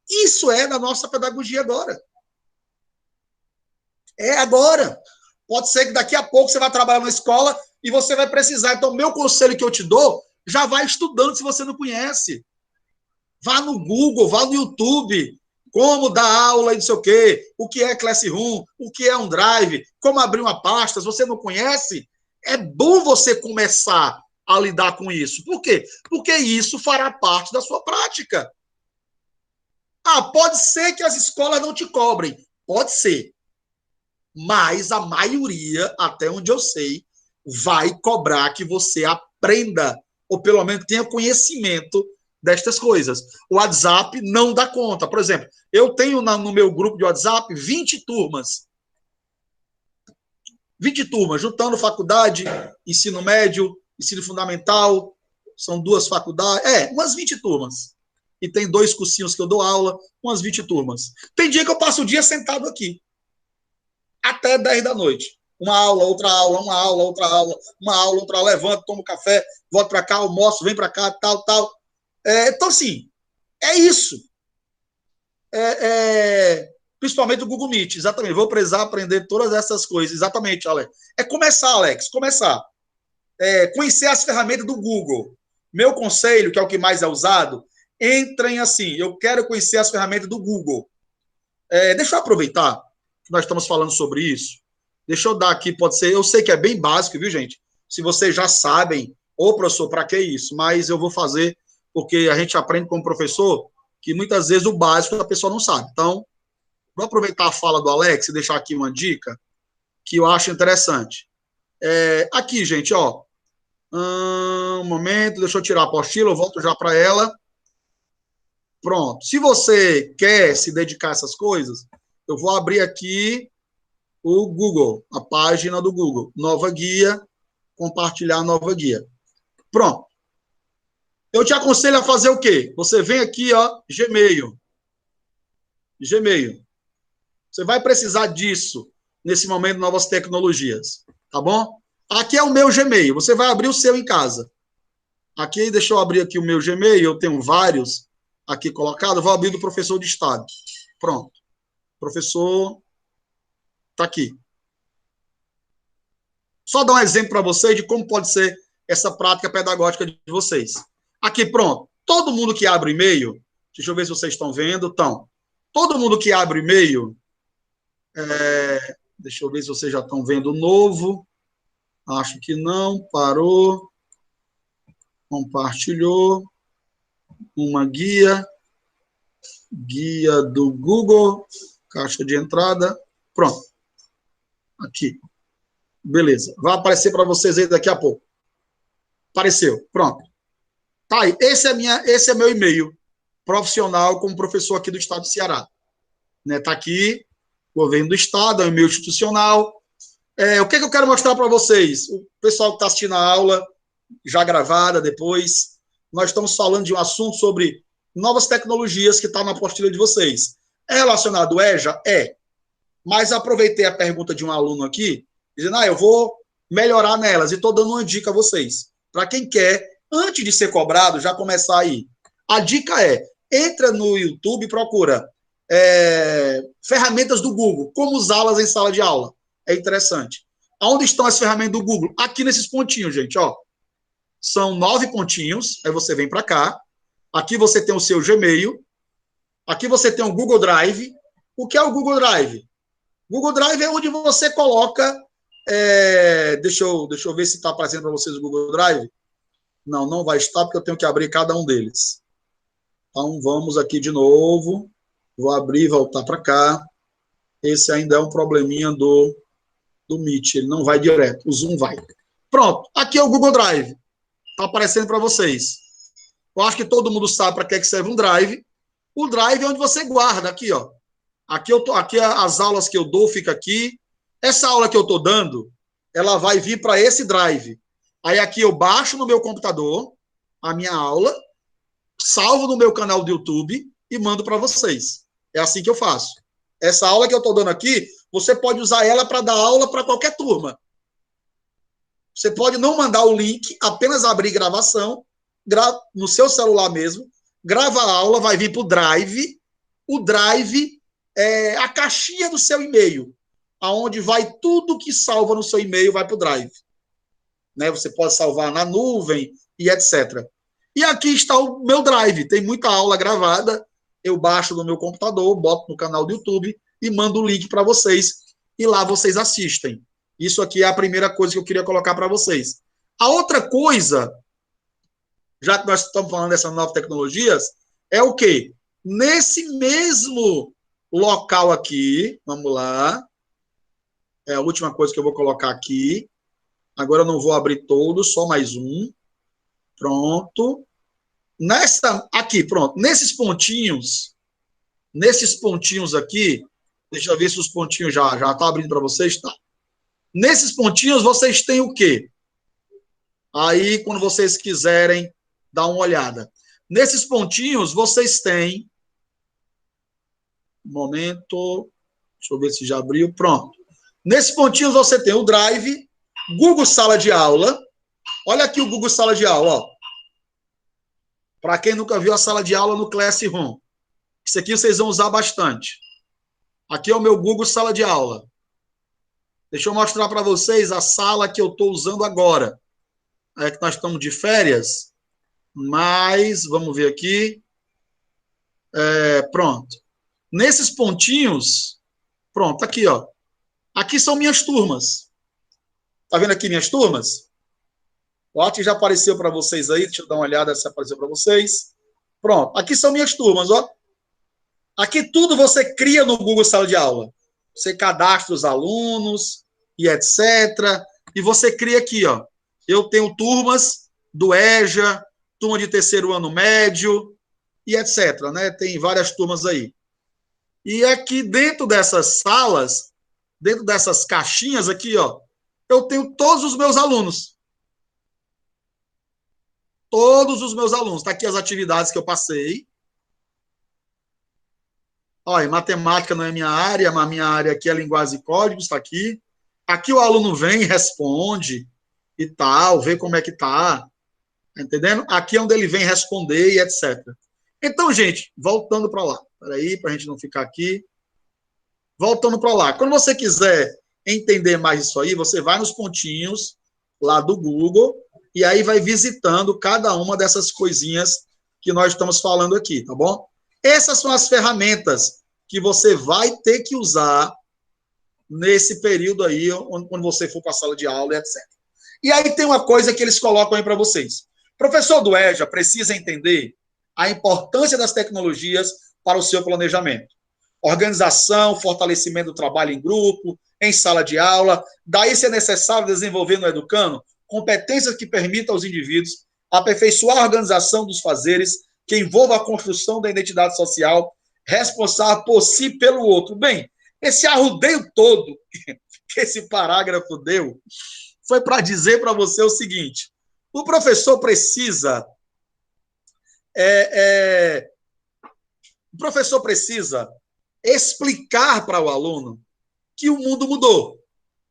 A: Isso é da nossa pedagogia agora. É agora. Pode ser que daqui a pouco você vai trabalhar na escola e você vai precisar. Então, meu conselho que eu te dou, já vai estudando se você não conhece. Vá no Google, vá no YouTube, como dar aula e não sei o que é Classroom, o que é um Drive, como abrir uma pasta. Se você não conhece, é bom você começar a lidar com isso. Por quê? Porque isso fará parte da sua prática. Ah, pode ser que as escolas não te cobrem. Pode ser. Mas a maioria, até onde eu sei, vai cobrar que você aprenda, ou pelo menos tenha conhecimento destas coisas. O WhatsApp não dá conta. Por exemplo, eu tenho no meu grupo de WhatsApp 20 turmas. 20 turmas, juntando faculdade, ensino médio, ensino fundamental, são 2 faculdades, umas 20 turmas. E tem 2 cursinhos que eu dou aula, umas 20 turmas. Tem dia que eu passo o dia sentado aqui, até 10 da noite. Uma aula, outra aula, uma aula, outra aula, uma aula, outra aula, levanto, tomo café, volto para cá, almoço, vem para cá, tal, tal. Então, assim, é isso. Principalmente o Google Meet, exatamente. Vou precisar aprender todas essas coisas, exatamente, Alex. Começar, Alex, começar. Conhecer as ferramentas do Google. Meu conselho, que é o que mais é usado, entrem assim, eu quero conhecer as ferramentas do Google. Deixa eu aproveitar que nós estamos falando sobre isso. Deixa eu dar aqui, pode ser, eu sei que é bem básico, viu, gente? Se vocês já sabem, ô, professor, para que isso? Mas eu vou fazer, porque a gente aprende como professor que muitas vezes o básico a pessoa não sabe. Então, vou aproveitar a fala do Alex e deixar aqui uma dica que eu acho interessante. Aqui, gente, ó. Um momento, deixa eu tirar a apostila, eu volto já para ela. Pronto. Se você quer se dedicar a essas coisas, eu vou abrir aqui o Google, a página do Google. Nova guia, compartilhar nova guia. Pronto. Eu te aconselho a fazer o quê? Você vem aqui, ó, Gmail. Você vai precisar disso nesse momento de novas tecnologias, tá bom? Aqui é o meu Gmail. Você vai abrir o seu em casa. Aqui, deixa eu abrir aqui o meu Gmail. Eu tenho vários aqui colocados. Vou abrir do professor de Estado. Pronto. Professor está aqui. Só dar um exemplo para vocês de como pode ser essa prática pedagógica de vocês. Aqui, pronto. Todo mundo que abre e-mail, deixa eu ver se vocês estão vendo. Então, todo mundo que abre e-mail, deixa eu ver se vocês já estão vendo o novo. Acho que não. Parou. Compartilhou. Uma guia. Guia do Google. Caixa de entrada. Pronto. Aqui. Beleza. Vai aparecer para vocês aí daqui a pouco. Apareceu. Pronto. Tá aí. Esse é meu e-mail profissional como professor aqui do Estado do Ceará. Tá aqui. Governo do Estado, é um e-mail institucional. O que eu quero mostrar para vocês? O pessoal que está assistindo a aula, já gravada depois, nós estamos falando de um assunto sobre novas tecnologias que está na apostila de vocês. É relacionado ao EJA? Mas aproveitei a pergunta de um aluno aqui, dizendo, eu vou melhorar nelas, e estou dando uma dica a vocês. Para quem quer, antes de ser cobrado, já começar aí. A dica entra no YouTube e procura ferramentas do Google, como usá-las em sala de aula. É interessante. Aonde estão as ferramentas do Google? Aqui nesses pontinhos, gente, ó. São 9 pontinhos, aí você vem para cá. Aqui você tem o seu Gmail. Aqui você tem o Google Drive. O que é o Google Drive? Google Drive é onde você coloca... deixa eu ver se está aparecendo para vocês o Google Drive. Não vai estar, porque eu tenho que abrir cada um deles. Então, vamos aqui de novo. Vou abrir e voltar para cá. Esse ainda é um probleminha do Meet. Ele não vai direto. O Zoom vai. Pronto. Aqui é o Google Drive. Está aparecendo para vocês. Eu acho que todo mundo sabe para que serve um Drive. O Drive é onde você guarda. Aqui, ó. Aqui as aulas que eu dou fica aqui. Essa aula que eu estou dando, ela vai vir para esse Drive. Aí aqui eu baixo no meu computador a minha aula, salvo no meu canal do YouTube e mando para vocês. É assim que eu faço. Essa aula que eu estou dando aqui, você pode usar ela para dar aula para qualquer turma. Você pode não mandar o link, apenas abrir gravação, no seu celular mesmo, grava a aula, vai vir para o Drive. O Drive é a caixinha do seu e-mail, aonde vai tudo que salva no seu e-mail, vai para o Drive. Né? Você pode salvar na nuvem e etc. E aqui está o meu Drive. Tem muita aula gravada. Eu baixo no meu computador, boto no canal do YouTube e mando o link para vocês. E lá vocês assistem. Isso aqui é a primeira coisa que eu queria colocar para vocês. A outra coisa, já que nós estamos falando dessas novas tecnologias, é o quê? Nesse mesmo local aqui, vamos lá, é a última coisa que eu vou colocar aqui. Agora eu não vou abrir todos, só mais um. Pronto. Aqui, pronto. Nesses pontinhos aqui, deixa eu ver se os pontinhos já tá abrindo para vocês, tá? Nesses pontinhos vocês têm o quê? Aí, quando vocês quiserem dar uma olhada. Nesses pontinhos vocês têm... Um momento. Deixa eu ver se já abriu. Pronto. Nesses pontinhos você tem o Drive, Google Sala de Aula. Olha aqui o Google Sala de Aula, ó. Para quem nunca viu a sala de aula no Classroom. Isso aqui vocês vão usar bastante. Aqui é o meu Google Sala de Aula. Deixa eu mostrar para vocês a sala que eu estou usando agora. É que nós estamos de férias, mas vamos ver aqui. Pronto. Nesses pontinhos, pronto, aqui, ó. Aqui são minhas turmas. Tá vendo aqui minhas turmas? O Ati já apareceu para vocês aí. Deixa eu dar uma olhada se apareceu para vocês. Pronto, aqui são minhas turmas, ó. Aqui tudo você cria no Google Sala de Aula. Você cadastra os alunos e etc. E você cria aqui, ó. Eu tenho turmas do EJA, turma de terceiro ano médio e etc. Né? Tem várias turmas aí. E aqui dentro dessas salas, dentro dessas caixinhas aqui, ó, eu tenho todos os meus alunos. Todos os meus alunos. Está aqui as atividades que eu passei. Olha, matemática não é minha área, mas a minha área aqui é linguagem e códigos, está aqui. Aqui o aluno vem, responde e tal, vê como é que tá. Tá entendendo? Aqui é onde ele vem responder e etc. Então, gente, voltando para lá. Espera aí, para a gente não ficar aqui. Voltando para lá. Quando você quiser entender mais isso aí, você vai nos pontinhos lá do Google e aí vai visitando cada uma dessas coisinhas que nós estamos falando aqui, tá bom? Essas são as ferramentas que você vai ter que usar nesse período aí, quando você for para a sala de aula e etc. E aí tem uma coisa que eles colocam aí para vocês. Professor do EJA precisa entender a importância das tecnologias para o seu planejamento. Organização, fortalecimento do trabalho em grupo, em sala de aula. Daí, se é necessário desenvolver no educando competências que permitam aos indivíduos aperfeiçoar a organização dos fazeres que envolva a construção da identidade social responsável por si e pelo outro. Bem, esse arrudeio todo que esse parágrafo deu foi para dizer para você o seguinte: o professor precisa explicar para o aluno que o mundo mudou.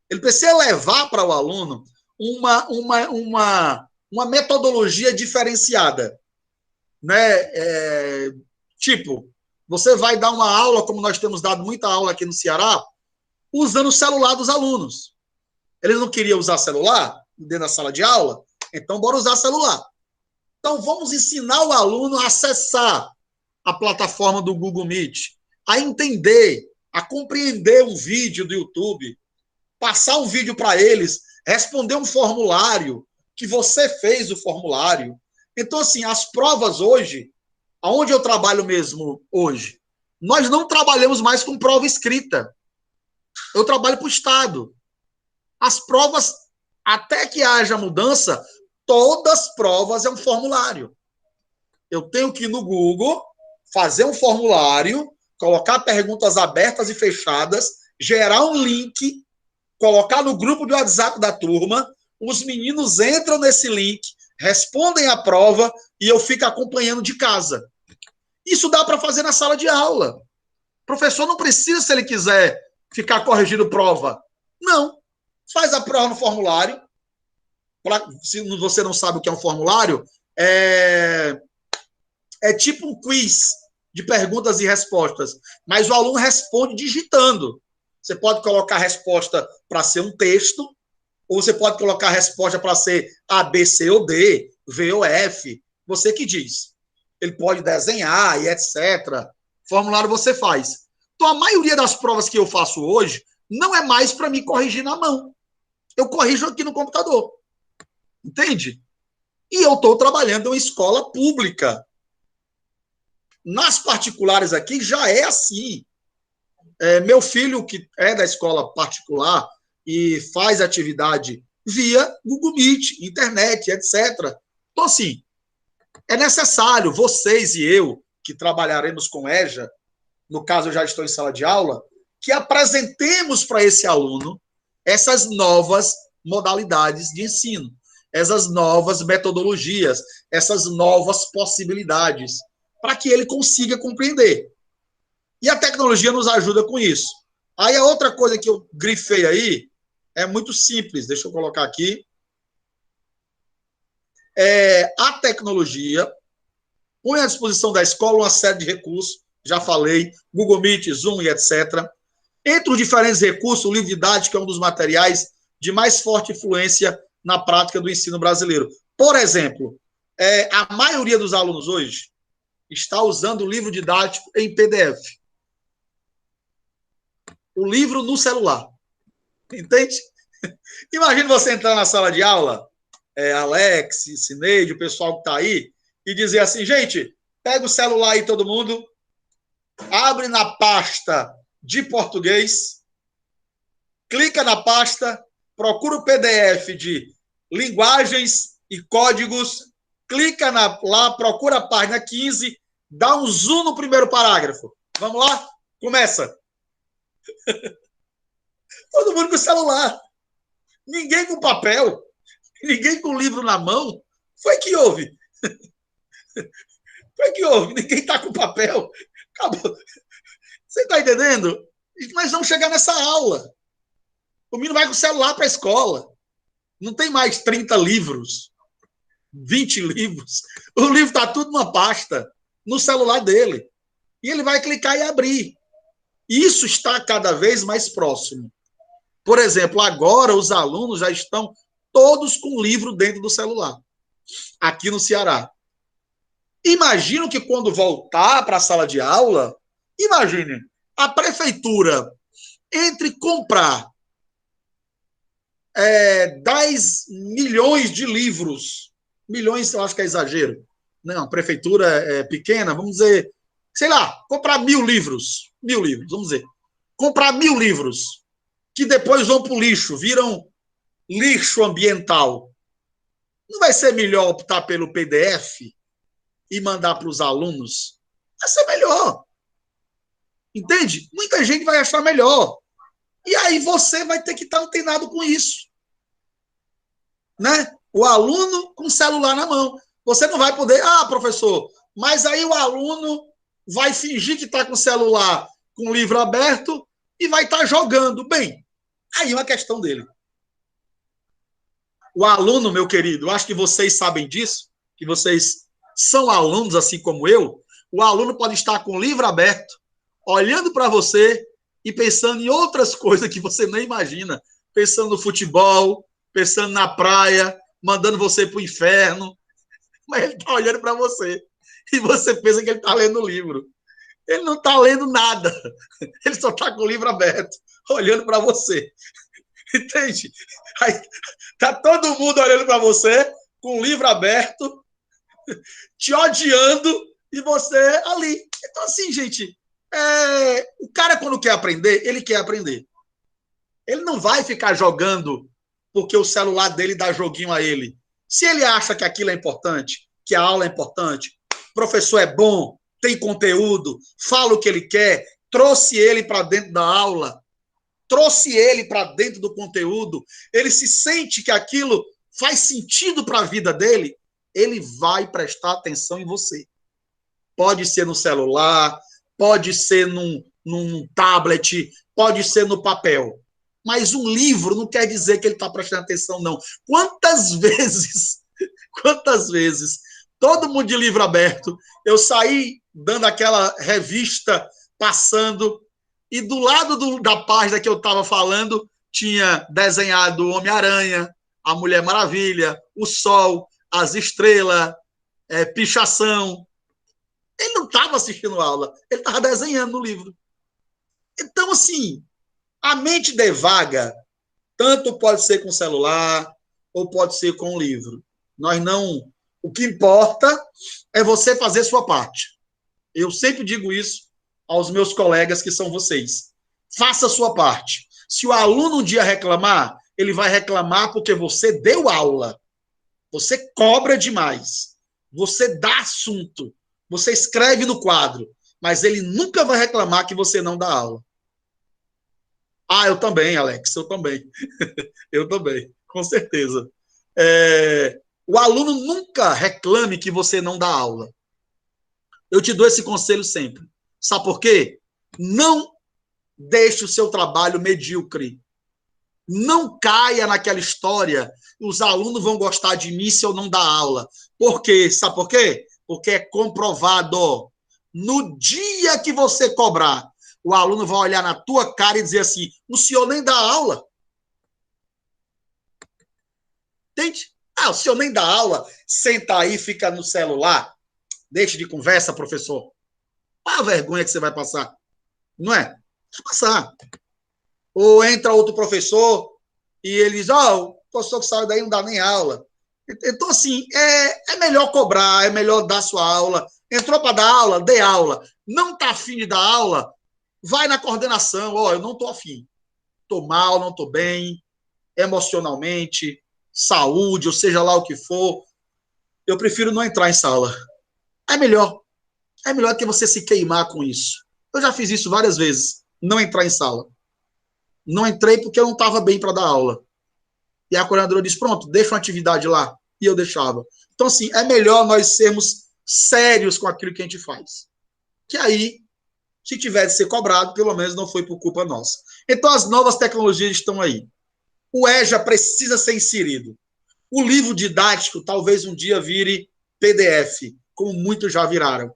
A: Ele precisa levar para o aluno uma metodologia diferenciada. Né? Tipo, você vai dar uma aula, como nós temos dado muita aula aqui no Ceará, usando o celular dos alunos. Eles não queriam usar celular dentro da sala de aula, então bora usar celular. Então vamos ensinar o aluno a acessar a plataforma do Google Meet, a entender, a compreender um vídeo do YouTube, passar um vídeo para eles, responder um formulário, que você fez o formulário. Então, assim, as provas hoje, aonde eu trabalho mesmo hoje, nós não trabalhamos mais com prova escrita. Eu trabalho para o Estado. As provas, até que haja mudança, todas as provas é um formulário. Eu tenho que ir no Google, fazer um formulário, colocar perguntas abertas e fechadas, gerar um link, colocar no grupo de WhatsApp da turma, os meninos entram nesse link, respondem a prova e eu fico acompanhando de casa. Isso dá para fazer na sala de aula. O professor não precisa, se ele quiser, ficar corrigindo prova. Não. Faz a prova no formulário, se você não sabe o que é um formulário, é tipo um quiz de perguntas e respostas, mas o aluno responde digitando. Você pode colocar a resposta para ser um texto, ou você pode colocar a resposta para ser A, B, C ou D, V ou F, você que diz. Ele pode desenhar e etc. Formulário você faz. Então, a maioria das provas que eu faço hoje não é mais para me corrigir na mão. Eu corrijo aqui no computador. Entende? E eu estou trabalhando em uma escola pública. Nas particulares aqui já é assim. Meu filho, que é da escola particular e faz atividade via Google Meet, internet, etc. Então, assim, é necessário, vocês e eu, que trabalharemos com EJA, no caso eu já estou em sala de aula, que apresentemos para esse aluno essas novas modalidades de ensino, essas novas metodologias, essas novas possibilidades, para que ele consiga compreender. E a tecnologia nos ajuda com isso. Aí a outra coisa que eu grifei aí é muito simples, deixa eu colocar aqui. A tecnologia põe à disposição da escola uma série de recursos, já falei, Google Meet, Zoom e etc. Entre os diferentes recursos, o livro didático é um dos materiais de mais forte influência na prática do ensino brasileiro. Por exemplo, a maioria dos alunos hoje está usando o livro didático em PDF. O livro no celular. Entende? Imagina você entrar na sala de aula, Alex, Cineide, o pessoal que está aí, e dizer assim, gente, pega o celular aí todo mundo, abre na pasta de português, clica na pasta, procura o PDF de linguagens e códigos, clica lá, procura a página 15, dá um zoom no primeiro parágrafo. Vamos lá? Começa. Todo mundo com o celular. Ninguém com papel. Ninguém com o livro na mão. Foi que houve. Foi que houve. Ninguém está com papel. Acabou. Você está entendendo? Nós vamos chegar nessa aula. O menino vai com o celular para a escola. Não tem mais 30 livros, 20 livros. O livro está tudo numa pasta, no celular dele. E ele vai clicar e abrir. Isso está cada vez mais próximo. Por exemplo, agora os alunos já estão todos com livro dentro do celular, aqui no Ceará. Imagino que quando voltar para a sala de aula, imagine, a prefeitura, entre comprar 10 milhões de livros, milhões eu acho que é exagero, não, a prefeitura é pequena, vamos dizer, sei lá, comprar 1.000 livros, vamos dizer, comprar 1.000 livros, que depois vão para o lixo, viram lixo ambiental. Não vai ser melhor optar pelo PDF e mandar para os alunos? Vai ser melhor. Entende? Muita gente vai achar melhor. E aí você vai ter que estar antenado com isso. Né? O aluno com o celular na mão. Você não vai poder... professor, mas aí o aluno vai fingir que está com o celular com o livro aberto e vai estar jogando. Bem, aí é uma questão dele. O aluno, meu querido, acho que vocês sabem disso, que vocês são alunos assim como eu. O aluno pode estar com o livro aberto, olhando para você e pensando em outras coisas que você nem imagina. Pensando no futebol, pensando na praia, mandando você para o inferno. Mas ele está olhando para você. E você pensa que ele está lendo o livro. Ele não está lendo nada. Ele só está com o livro aberto, olhando para você. Entende? Aí, tá todo mundo olhando para você, com o livro aberto, te odiando, e você ali. Então, assim, gente, o cara, quando quer aprender, ele quer aprender. Ele não vai ficar jogando porque o celular dele dá joguinho a ele. Se ele acha que aquilo é importante, que a aula é importante, o professor é bom, tem conteúdo, fala o que ele quer, trouxe ele para dentro da aula, trouxe ele para dentro do conteúdo, ele se sente que aquilo faz sentido para a vida dele, ele vai prestar atenção em você. Pode ser no celular, pode ser num tablet, pode ser no papel. Mas um livro não quer dizer que ele está prestando atenção, não. Quantas vezes, todo mundo de livro aberto, eu saí dando aquela revista, passando, e do lado da página que eu estava falando, tinha desenhado o Homem-Aranha, a Mulher Maravilha, o Sol, as estrelas, pichação. Ele não estava assistindo aula, ele estava desenhando no livro. Então, assim, a mente devaga, tanto pode ser com celular, ou pode ser com o livro. Nós não... O que importa é você fazer sua parte. Eu sempre digo isso aos meus colegas, que são vocês. Faça a sua parte. Se o aluno um dia reclamar, ele vai reclamar porque você deu aula. Você cobra demais. Você dá assunto. Você escreve no quadro. Mas ele nunca vai reclamar que você não dá aula. Ah, eu também, Alex, eu também. Eu também, com certeza. O aluno nunca reclame que você não dá aula. Eu te dou esse conselho sempre. Sabe por quê? Não deixe o seu trabalho medíocre. Não caia naquela história, os alunos vão gostar de mim se eu não dar aula. Por quê? Sabe por quê? Porque é comprovado. No dia que você cobrar, o aluno vai olhar na tua cara e dizer assim, o senhor nem dá aula. Entende? Ah, o senhor nem dá aula, senta aí, fica no celular, deixa de conversa, professor. Qual a vergonha que você vai passar? Não é? Vai passar. Ou entra outro professor e ele diz, o professor que saiu daí não dá nem aula. Então, assim, é melhor cobrar, é melhor dar sua aula. Entrou para dar aula, dê aula. Não está afim de dar aula, vai na coordenação. Eu não estou afim. Estou mal, não estou bem, emocionalmente, saúde, ou seja lá o que for. Eu prefiro não entrar em sala. É melhor. É melhor que você se queimar com isso. Eu já fiz isso várias vezes, não entrar em sala. Não entrei porque eu não estava bem para dar aula. E a coordenadora disse, pronto, deixa uma atividade lá. E eu deixava. Então, assim, é melhor nós sermos sérios com aquilo que a gente faz. Que aí, se tiver de ser cobrado, pelo menos não foi por culpa nossa. Então, as novas tecnologias estão aí. O EJA precisa ser inserido. O livro didático talvez um dia vire PDF, como muitos já viraram.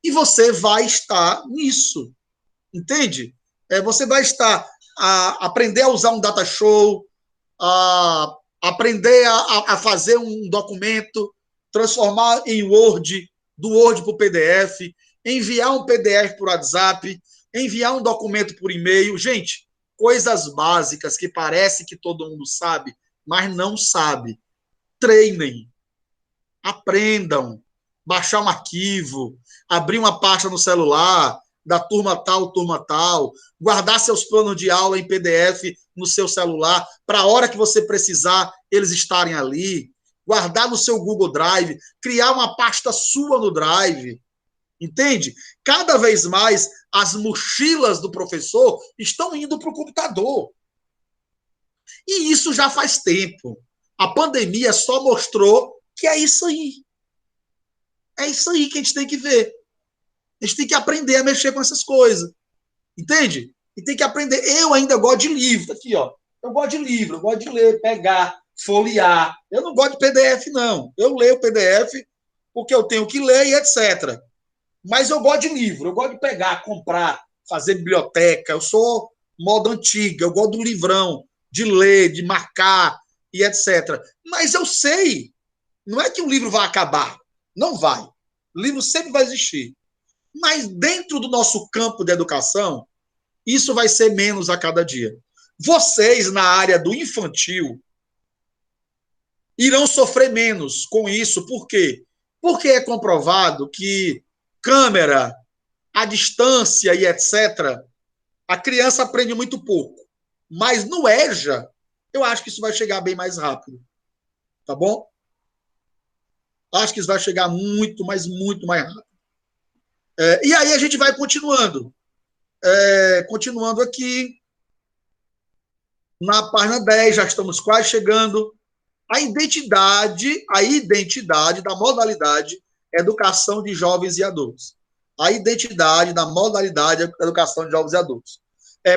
A: E você vai estar nisso. Entende? Você vai estar a aprender a usar um data show, a aprender a fazer um documento, transformar em Word, do Word para o PDF, enviar um PDF por WhatsApp, enviar um documento por e-mail. Gente, coisas básicas que parece que todo mundo sabe, mas não sabe. Treinem, aprendam, baixar um arquivo, abrir uma pasta no celular, da turma tal, guardar seus planos de aula em PDF no seu celular, para a hora que você precisar, eles estarem ali, guardar no seu Google Drive, criar uma pasta sua no Drive, entende? Cada vez mais, as mochilas do professor estão indo para o computador. E isso já faz tempo. A pandemia só mostrou que é isso aí. É isso aí que a gente tem que ver. A gente tem que aprender a mexer com essas coisas. Entende? E tem que aprender. Eu ainda gosto de livro. Aqui, ó. Eu gosto de livro, eu gosto de ler, pegar, folhear. Eu não gosto de PDF, não. Eu leio PDF porque eu tenho que ler e etc. Mas eu gosto de livro. Eu gosto de pegar, comprar, fazer biblioteca. Eu sou moda antiga. Eu gosto do livrão, de ler, de marcar e etc. Mas eu sei. Não é que o livro vai acabar. Não vai. O livro sempre vai existir. Mas dentro do nosso campo de educação, isso vai ser menos a cada dia. Vocês, na área do infantil, irão sofrer menos com isso. Por quê? Porque é comprovado que câmera, a distância e etc., a criança aprende muito pouco. Mas no EJA, eu acho que isso vai chegar bem mais rápido. Tá bom? Acho que isso vai chegar muito, mas muito mais rápido. E aí a gente vai continuando. Continuando aqui. Na página 10, já estamos quase chegando. A identidade da modalidade educação de jovens e adultos. A identidade da modalidade educação de jovens e adultos.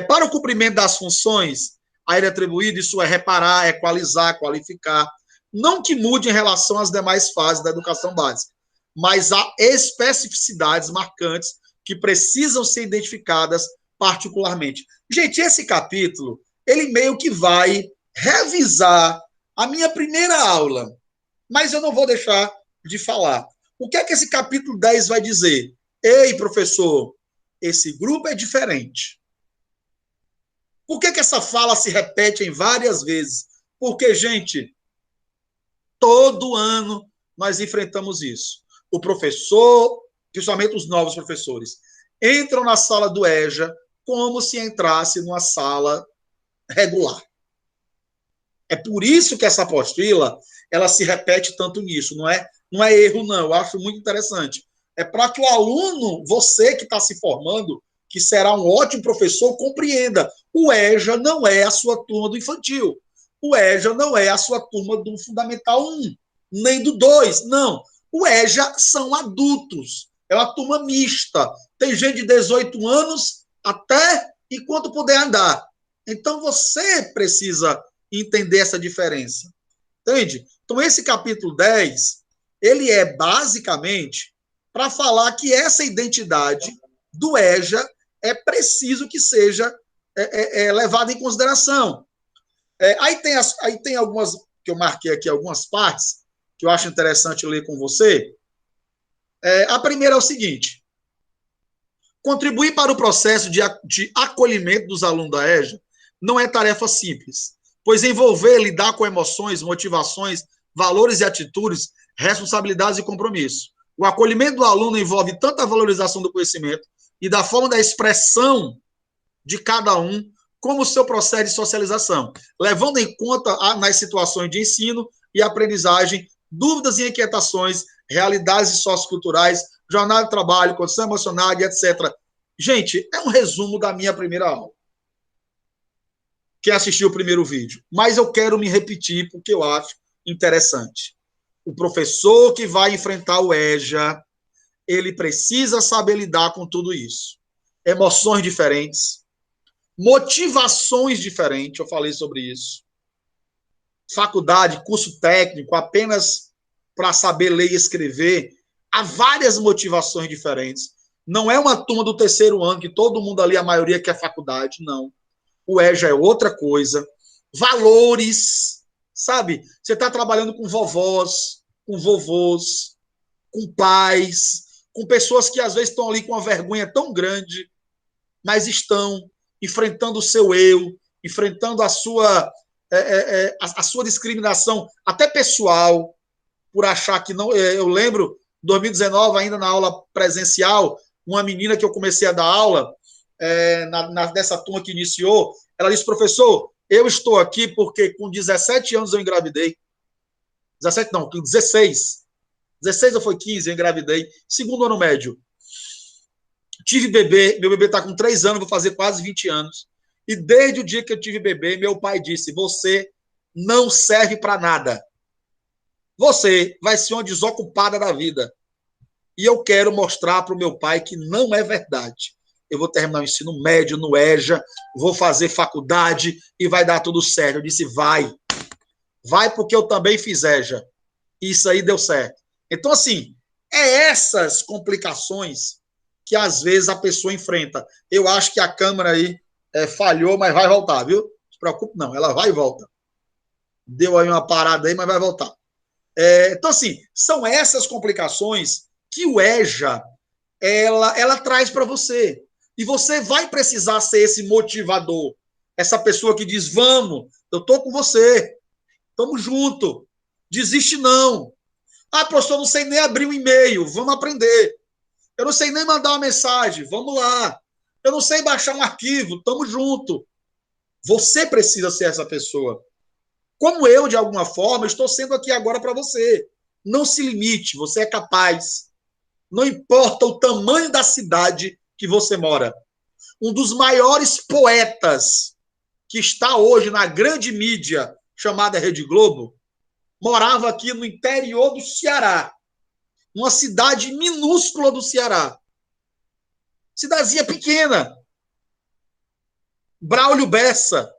A: Para o cumprimento das funções a ele atribuído, isso é reparar, equalizar, qualificar. Não que mude em relação às demais fases da educação básica, mas há especificidades marcantes que precisam ser identificadas particularmente. Gente, esse capítulo, ele meio que vai revisar a minha primeira aula, mas eu não vou deixar de falar. O que é que esse capítulo 10 vai dizer? Ei, professor, esse grupo é diferente. Por que essa fala se repete em várias vezes? Porque, gente, todo ano nós enfrentamos isso. O professor, principalmente os novos professores, entram na sala do EJA como se entrasse numa sala regular. É por isso que essa apostila, ela se repete tanto nisso, não é erro, não. Eu acho muito interessante. É para que o aluno, você que está se formando, que será um ótimo professor, compreenda. O EJA não é a sua turma do infantil. O EJA não é a sua turma do Fundamental 1, nem do 2, não. O EJA são adultos. É uma turma mista. Tem gente de 18 anos até enquanto puder andar. Então, você precisa entender essa diferença. Entende? Então, esse capítulo 10, ele é basicamente para falar que essa identidade do EJA é preciso que seja levada em consideração. Aí tem algumas, que eu marquei aqui, algumas partes, que eu acho interessante ler com você. A primeira é o seguinte: contribuir para o processo de acolhimento dos alunos da EJA não é tarefa simples, pois envolver, lidar com emoções, motivações, valores e atitudes, responsabilidades e compromisso. O acolhimento do aluno envolve tanto a valorização do conhecimento e da forma da expressão de cada um, como o seu processo de socialização, levando em conta nas situações de ensino e aprendizagem, dúvidas e inquietações, realidades socioculturais, jornada de trabalho, condição emocional e etc. Gente, é um resumo da minha primeira aula. Quem assistiu o primeiro vídeo. Mas eu quero me repetir porque eu acho interessante. O professor que vai enfrentar o EJA, ele precisa saber lidar com tudo isso. Emoções diferentes, motivações diferentes, eu falei sobre isso. Faculdade, curso técnico, apenas para saber ler e escrever, há várias motivações diferentes. Não é uma turma do terceiro ano, que todo mundo ali, a maioria quer faculdade, não. O EJA é outra coisa. Valores, sabe? Você está trabalhando com vovós, com vovôs, com pais, com pessoas que às vezes estão ali com uma vergonha tão grande, mas estão enfrentando o seu eu, enfrentando a sua discriminação, até pessoal, por achar que não... Eu lembro, em 2019, ainda na aula presencial, uma menina que eu comecei a dar aula, dessa turma que iniciou, ela disse: professor, eu estou aqui porque com 17 anos eu engravidei. 17 não, com 16. 16 ou foi 15, eu engravidei. Segundo ano médio. Tive bebê, meu bebê está com 3 anos, vou fazer quase 20 anos. E desde o dia que eu tive bebê, meu pai disse: você não serve para nada. Você vai ser uma desocupada da vida. E eu quero mostrar para o meu pai que não é verdade. Eu vou terminar o ensino médio no EJA, vou fazer faculdade e vai dar tudo certo. Eu disse: vai. Vai porque eu também fiz EJA. Isso aí deu certo. Então, assim, essas complicações que às vezes a pessoa enfrenta. Eu acho que a câmera aí falhou, mas vai voltar, viu? Não se preocupe, não. Ela vai e volta. Deu aí uma parada aí, mas vai voltar. Então, assim, são essas complicações que o EJA ela traz para você. E você vai precisar ser esse motivador. Essa pessoa que diz: vamos, eu estou com você. Estamos juntos. Desiste não. Ah, professor, eu não sei nem abrir um e-mail. Vamos aprender. Eu não sei nem mandar uma mensagem. Vamos lá. Eu não sei baixar um arquivo. Estamos juntos. Você precisa ser essa pessoa. Como eu, de alguma forma, estou sendo aqui agora para você. Não se limite. Você é capaz. Não importa o tamanho da cidade que você mora. Um dos maiores poetas que está hoje na grande mídia, chamada Rede Globo, morava aqui no interior do Ceará, uma cidade minúscula do Ceará. Cidadezinha pequena. Braulio Bessa.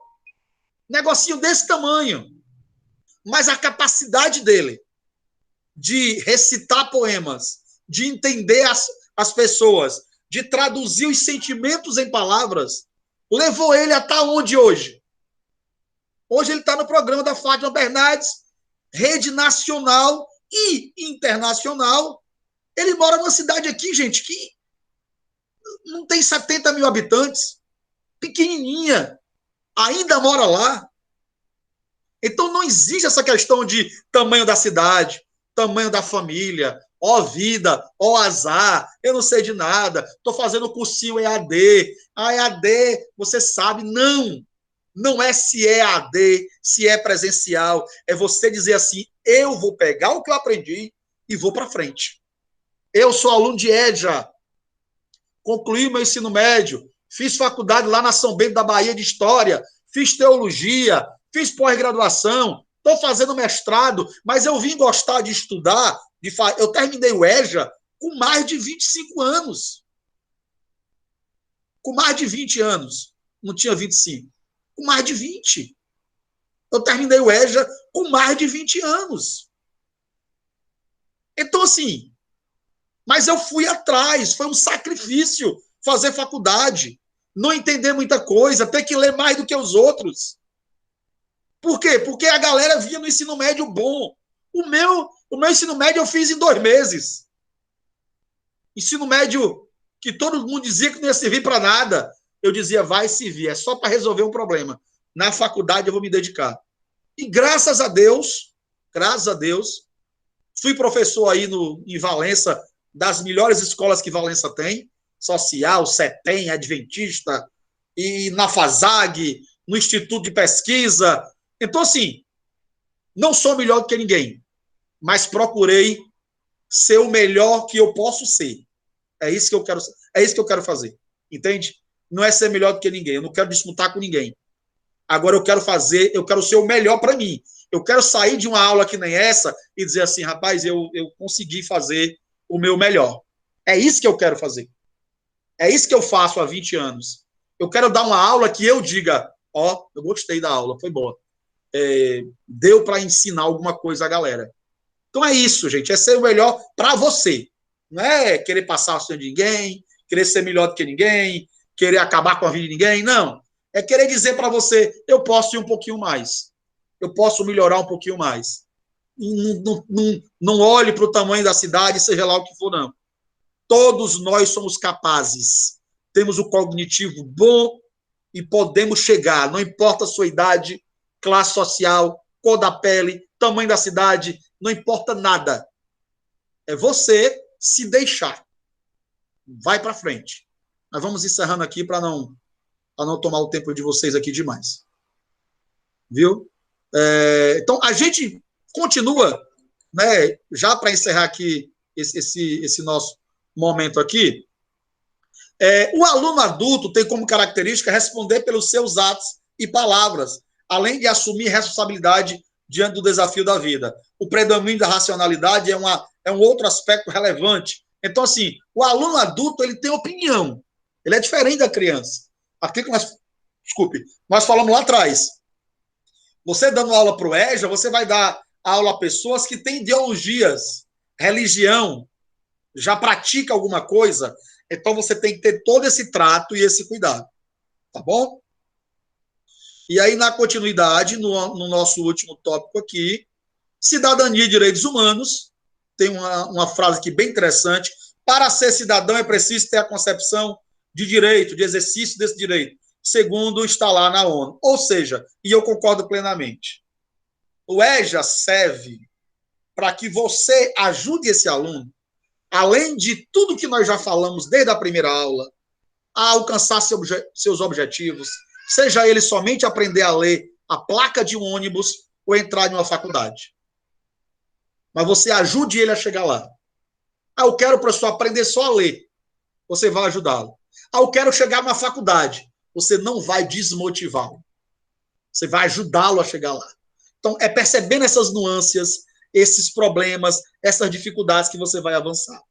A: Negocinho desse tamanho. Mas a capacidade dele de recitar poemas, de entender as pessoas, de traduzir os sentimentos em palavras, levou ele a estar onde hoje? Hoje ele está no programa da Fátima Bernardes, rede nacional e internacional. Ele mora numa cidade aqui, gente, que não tem 70 mil habitantes, pequenininha, ainda mora lá. Então não existe essa questão de tamanho da cidade, tamanho da família, ó vida, ó azar, eu não sei de nada, estou fazendo cursinho EAD. A EAD, você sabe, não é se é EAD, se é presencial, é você dizer assim, eu vou pegar o que eu aprendi e vou para frente. Eu sou aluno de EJA, concluí meu ensino médio, fiz faculdade lá na São Bento da Bahia de História, fiz teologia, fiz pós-graduação, estou fazendo mestrado, mas eu vim gostar de estudar, eu terminei o EJA com mais de 25 anos. Com mais de 20 anos. Não tinha 25. Com mais de 20. Eu terminei o EJA com mais de 20 anos. Então, assim, mas eu fui atrás, foi um sacrifício fazer faculdade, não entender muita coisa, ter que ler mais do que os outros. Por quê? Porque a galera via no ensino médio bom. O meu ensino médio eu fiz em 2 meses. Ensino médio que todo mundo dizia que não ia servir para nada. Eu dizia, vai servir, é só para resolver um problema. Na faculdade eu vou me dedicar. E graças a Deus, fui professor aí em Valença, das melhores escolas que Valença tem, Social, CETEM, Adventista, e na FASAG, no Instituto de Pesquisa. Então, assim, não sou melhor do que ninguém, mas procurei ser o melhor que eu posso ser. É isso que eu quero fazer. Entende? Não é ser melhor do que ninguém. Eu não quero disputar com ninguém. Agora eu quero ser o melhor para mim. Eu quero sair de uma aula que nem essa e dizer assim, rapaz, eu consegui fazer o meu melhor. É isso que eu quero fazer. É isso que eu faço há 20 anos. Eu quero dar uma aula que eu diga, ó, eu gostei da aula, foi boa. Deu para ensinar alguma coisa à galera. Então é isso, gente, é ser o melhor para você. Não é querer passar o de ninguém, querer ser melhor do que ninguém, querer acabar com a vida de ninguém, não. É querer dizer para você, eu posso ir um pouquinho mais, eu posso melhorar um pouquinho mais. Não olhe para o tamanho da cidade, seja lá o que for, não. Todos nós somos capazes, temos o cognitivo bom e podemos chegar, não importa a sua idade, classe social, cor da pele, tamanho da cidade, não importa nada. É você se deixar. Vai para frente. Nós vamos encerrando aqui para não tomar o tempo de vocês aqui demais. Viu? Então, a gente continua, né, já para encerrar aqui esse nosso momento aqui. O aluno adulto tem como característica responder pelos seus atos e palavras, além de assumir responsabilidade diante do desafio da vida. O predomínio da racionalidade é um outro aspecto relevante. Então, assim, o aluno adulto ele tem opinião. Ele é diferente da criança. Aquilo que nós falamos lá atrás. Você dando aula para o EJA, você vai dar aula a pessoas que têm ideologias, religião, já pratica alguma coisa. Então, você tem que ter todo esse trato e esse cuidado. Tá bom? E aí, na continuidade, no nosso último tópico aqui, cidadania e direitos humanos, tem uma frase aqui bem interessante. Para ser cidadão é preciso ter a concepção de direito, de exercício desse direito, segundo está lá na ONU. Ou seja, e eu concordo plenamente, o EJA serve para que você ajude esse aluno, além de tudo que nós já falamos desde a primeira aula, a alcançar seus objetivos, seja ele somente aprender a ler a placa de um ônibus ou entrar em uma faculdade. Mas você ajude ele a chegar lá. Eu quero, professor, aprender só a ler. Você vai ajudá-lo. Eu quero chegar na faculdade. Você não vai desmotivá-lo. Você vai ajudá-lo a chegar lá. Então, é percebendo essas nuances, esses problemas, essas dificuldades que você vai avançar.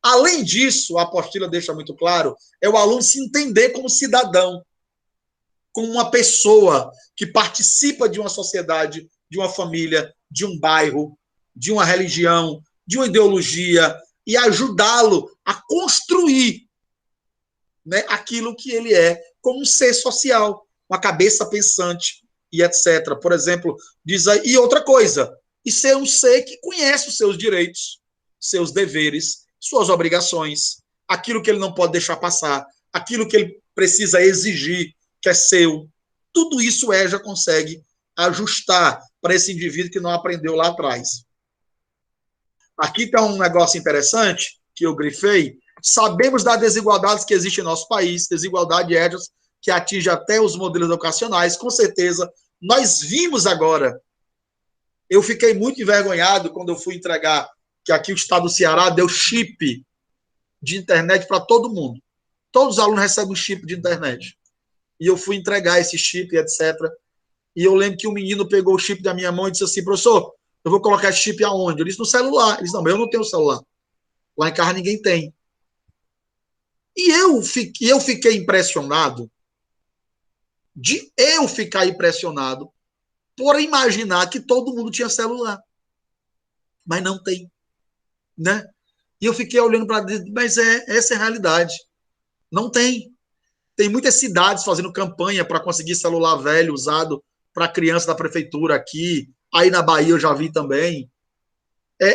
A: Além disso, a apostila deixa muito claro, é o aluno se entender como cidadão, como uma pessoa que participa de uma sociedade, de uma família, de um bairro, de uma religião, de uma ideologia, e ajudá-lo a construir, né, aquilo que ele é como um ser social, uma cabeça pensante e etc. Por exemplo, diz aí, e outra coisa, e ser um ser que conhece os seus direitos, seus deveres, suas obrigações, aquilo que ele não pode deixar passar, aquilo que ele precisa exigir, que é seu. Tudo isso o EJA consegue ajustar para esse indivíduo que não aprendeu lá atrás. Aqui está um negócio interessante que eu grifei. Sabemos das desigualdades que existem em nosso país, desigualdade EJAs que atinge até os modelos educacionais, com certeza. Nós vimos agora, eu fiquei muito envergonhado quando eu fui entregar, que aqui o estado do Ceará deu chip de internet para todo mundo. Todos os alunos recebem um chip de internet. E eu fui entregar esse chip, etc. E eu lembro que um menino pegou o chip da minha mão e disse assim, professor, eu vou colocar esse chip aonde? Eu disse, no celular. Ele disse, não, mas eu não tenho celular. Lá em casa ninguém tem. E eu fiquei impressionado de eu ficar impressionado por imaginar que todo mundo tinha celular. Mas não tem. Né? E eu fiquei olhando para dentro, mas essa é a realidade. Não tem. Tem muitas cidades fazendo campanha para conseguir celular velho usado para criança da prefeitura aqui. Aí na Bahia eu já vi também.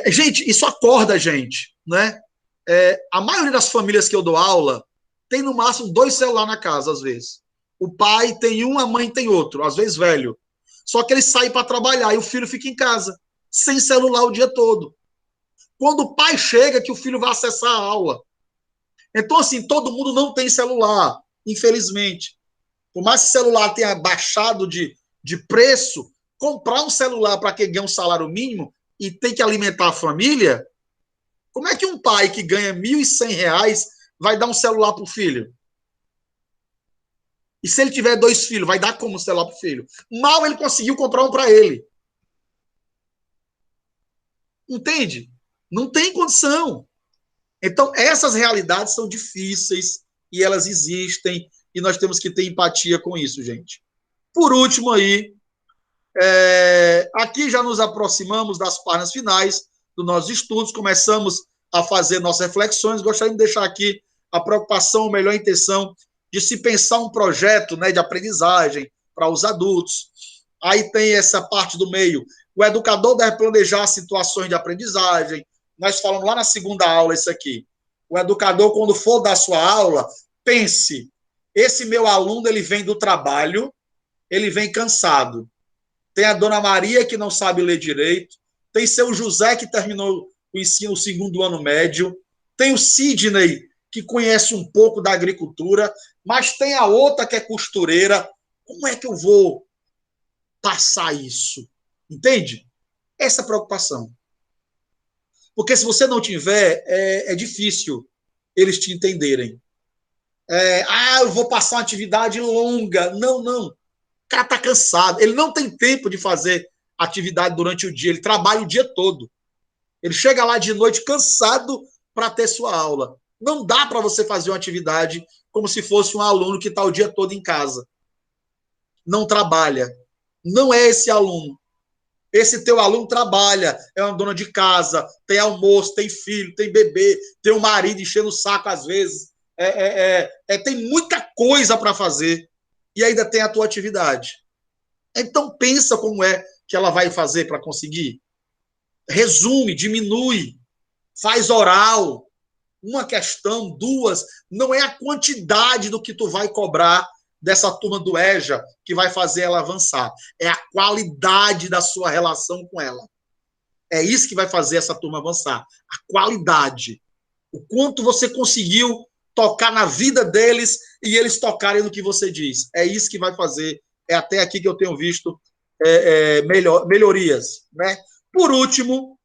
A: Gente, isso acorda a gente, né? A maioria das famílias que eu dou aula tem no máximo 2 celulares na casa, às vezes. O pai tem um, a mãe tem outro, às vezes velho. Só que eles saem para trabalhar e o filho fica em casa, sem celular o dia todo. Quando o pai chega, que o filho vai acessar a aula. Então, assim, todo mundo não tem celular, infelizmente. Por mais que o celular tenha baixado de preço, comprar um celular para quem ganha um salário mínimo e tem que alimentar a família, como é que um pai que ganha R$ 1.100 vai dar um celular para o filho? E se ele tiver 2 filhos, vai dar como um celular para o filho? Mal ele conseguiu comprar um para ele. Entende? Não tem condição. Então, essas realidades são difíceis e elas existem e nós temos que ter empatia com isso, gente. Por último aí, aqui já nos aproximamos das páginas finais dos nossos estudos, começamos a fazer nossas reflexões. Gostaria de deixar aqui a preocupação, a melhor intenção de se pensar um projeto, né, de aprendizagem para os adultos. Aí tem essa parte do meio. O educador deve planejar situações de aprendizagem. Nós falamos lá na segunda aula isso aqui. O educador, quando for dar sua aula, pense, esse meu aluno, ele vem do trabalho, ele vem cansado. Tem a dona Maria, que não sabe ler direito. Tem seu José, que terminou o ensino, o 2º ano médio. Tem o Sidney, que conhece um pouco da agricultura. Mas tem a outra, que é costureira. Como é que eu vou passar isso? Entende? Essa preocupação. Porque se você não tiver, é difícil eles te entenderem. Eu vou passar uma atividade longa. Não, não. O cara está cansado. Ele não tem tempo de fazer atividade durante o dia. Ele trabalha o dia todo. Ele chega lá de noite cansado para ter sua aula. Não dá para você fazer uma atividade como se fosse um aluno que está o dia todo em casa. Não trabalha. Não é esse aluno. Esse teu aluno trabalha, é uma dona de casa, tem almoço, tem filho, tem bebê, tem um marido enchendo o saco às vezes. Tem muita coisa para fazer e ainda tem a tua atividade. Então pensa como é que ela vai fazer para conseguir. Resume, diminui, faz oral. Uma questão, 2, não é a quantidade do que tu vai cobrar dessa turma do EJA que vai fazer ela avançar. É a qualidade da sua relação com ela. É isso que vai fazer essa turma avançar. A qualidade. O quanto você conseguiu tocar na vida deles e eles tocarem no que você diz. É isso que vai fazer. É até aqui que eu tenho visto melhorias. Né? Por último,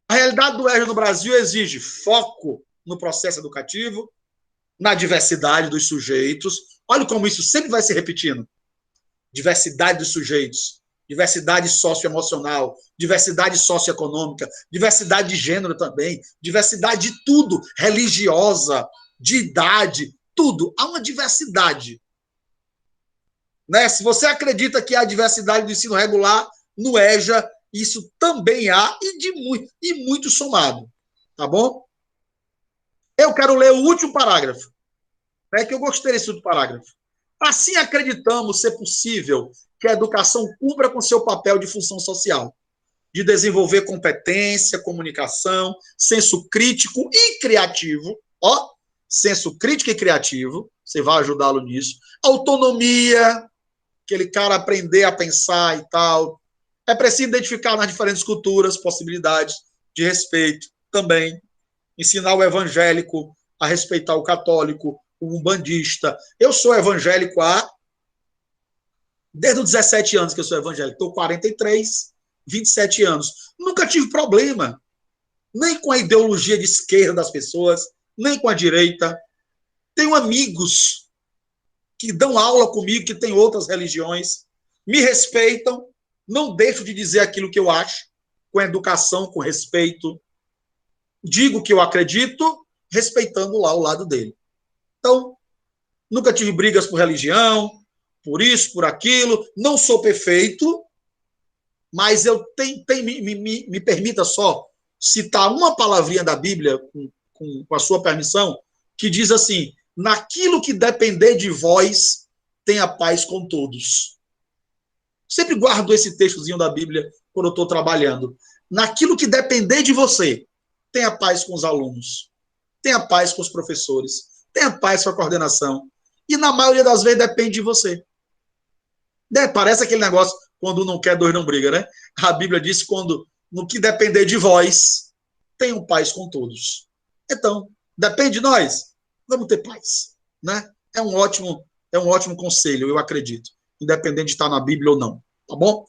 A: a realidade do EJA no Brasil exige foco no processo educativo, na diversidade dos sujeitos. Olha como isso sempre vai se repetindo. Diversidade dos sujeitos, diversidade socioemocional, diversidade socioeconômica, diversidade de gênero também, diversidade de tudo, religiosa, de idade, tudo. Há uma diversidade. né? Se você acredita que há diversidade do ensino regular no EJA, isso também há, e muito somado, tá bom? Eu quero ler o último parágrafo, né, que eu gostei desse último parágrafo. Assim acreditamos ser possível que a educação cumpra com seu papel de função social, de desenvolver competência, comunicação, senso crítico e criativo, ó, senso crítico e criativo, você vai ajudá-lo nisso, autonomia, aquele cara aprender a pensar e tal. É preciso identificar nas diferentes culturas possibilidades de respeito também, ensinar o evangélico a respeitar o católico, o umbandista. Eu sou evangélico desde os 17 anos que eu sou evangélico, estou 43, 27 anos. Nunca tive problema, nem com a ideologia de esquerda das pessoas, nem com a direita. Tenho amigos que dão aula comigo, que têm outras religiões, me respeitam, não deixo de dizer aquilo que eu acho, com educação, com respeito. Digo o que eu acredito, respeitando lá o lado dele. Então, nunca tive brigas por religião, por isso, por aquilo. Não sou perfeito, mas eu me permita só citar uma palavrinha da Bíblia, com a sua permissão, que diz assim: naquilo que depender de vós, tenha paz com todos. Sempre guardo esse textozinho da Bíblia quando eu estou trabalhando. Naquilo que depender de você, tenha paz com os alunos, tenha paz com os professores, tenha paz com a coordenação. E na maioria das vezes depende de você. Parece aquele negócio, quando não quer, dois não briga, né? A Bíblia diz, quando no que depender de vós, tenham paz com todos. Então, depende de nós, vamos ter paz, né? É um ótimo conselho, eu acredito, independente de estar na Bíblia ou não, tá bom?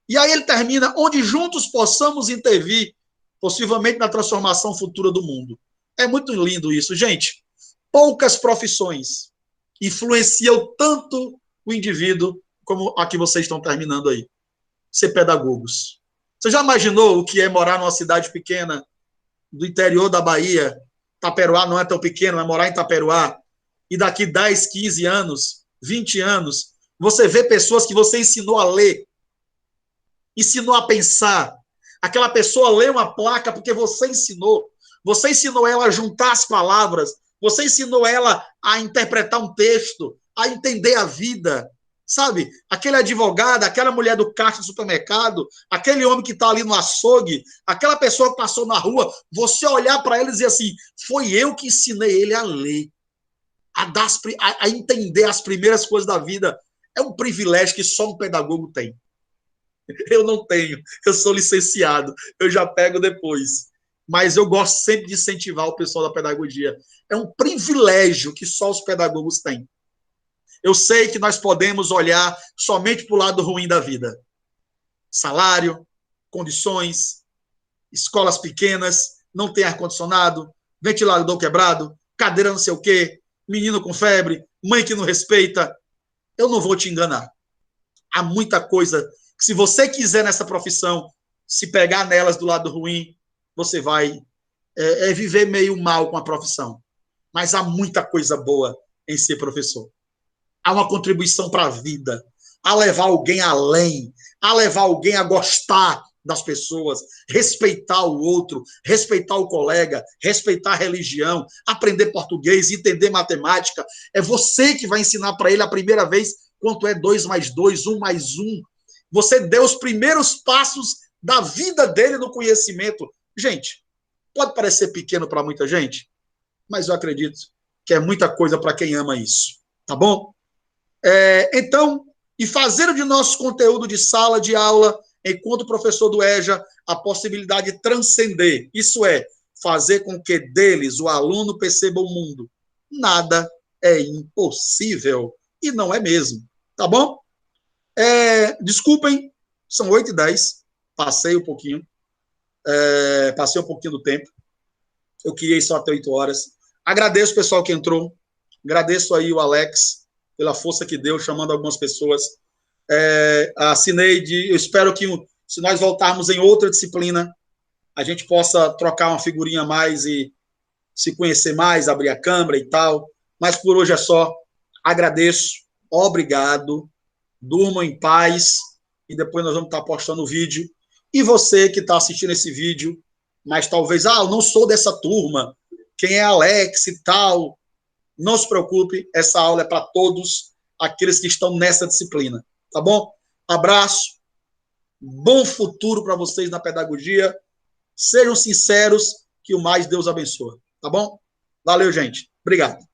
A: E aí ele termina, onde juntos possamos intervir, possivelmente na transformação futura do mundo. É muito lindo isso, gente. Poucas profissões influenciam tanto o indivíduo como a que vocês estão terminando aí. Ser pedagogos. Você já imaginou o que é morar numa cidade pequena do interior da Bahia? Taperoá não é tão pequeno, mas morar em Taperoá, e daqui 10, 15 anos, 20 anos, você vê pessoas que você ensinou a ler, ensinou a pensar. Aquela pessoa lê uma placa porque você ensinou ela a juntar as palavras, você ensinou ela a interpretar um texto, a entender a vida, sabe? Aquele advogado, aquela mulher do caixa do supermercado, aquele homem que está ali no açougue, aquela pessoa que passou na rua, você olhar para ele e dizer assim, foi eu que ensinei ele a ler, a entender as primeiras coisas da vida. É um privilégio que só um pedagogo tem. Eu não tenho, eu sou licenciado, eu já pego depois. Mas eu gosto sempre de incentivar o pessoal da pedagogia. É um privilégio que só os pedagogos têm. Eu sei que nós podemos olhar somente para o lado ruim da vida. Salário, condições, escolas pequenas, não tem ar-condicionado, ventilador quebrado, cadeira não sei o quê, menino com febre, mãe que não respeita. Eu não vou te enganar. Há muita coisa que, se você quiser nessa profissão, se pegar nelas do lado ruim, você vai viver meio mal com a profissão. Mas há muita coisa boa em ser professor. Há uma contribuição para a vida, a levar alguém além, a levar alguém a gostar das pessoas, respeitar o outro, respeitar o colega, respeitar a religião, aprender português, entender matemática. É você que vai ensinar para ele a primeira vez quanto é 2 mais 2, 1 mais 1. Você deu os primeiros passos da vida dele no conhecimento. Gente, pode parecer pequeno para muita gente, mas eu acredito que é muita coisa para quem ama isso. Tá bom? Então, e fazer de nosso conteúdo de sala de aula, enquanto professor do EJA, a possibilidade de transcender. Isso é, fazer com que deles, o aluno, perceba o mundo. Nada é impossível. E não é mesmo. Tá bom? Desculpem, são 8h10. Passei um pouquinho. Passei um pouquinho do tempo. Eu queria ir só até 8 horas. Agradeço o pessoal que entrou. Agradeço aí o Alex pela força que deu, chamando algumas pessoas. A Cineide, eu espero que, se nós voltarmos em outra disciplina, a gente possa trocar uma figurinha a mais e se conhecer mais, abrir a câmera e tal. Mas por hoje é só. Agradeço. Obrigado. Durmam em paz. E depois nós vamos estar postando o vídeo. E você que está assistindo esse vídeo, mas talvez, eu não sou dessa turma, quem é Alex e tal, não se preocupe, essa aula é para todos aqueles que estão nessa disciplina, tá bom? Abraço, bom futuro para vocês na pedagogia, sejam sinceros, que o mais Deus abençoe, tá bom? Valeu, gente, obrigado.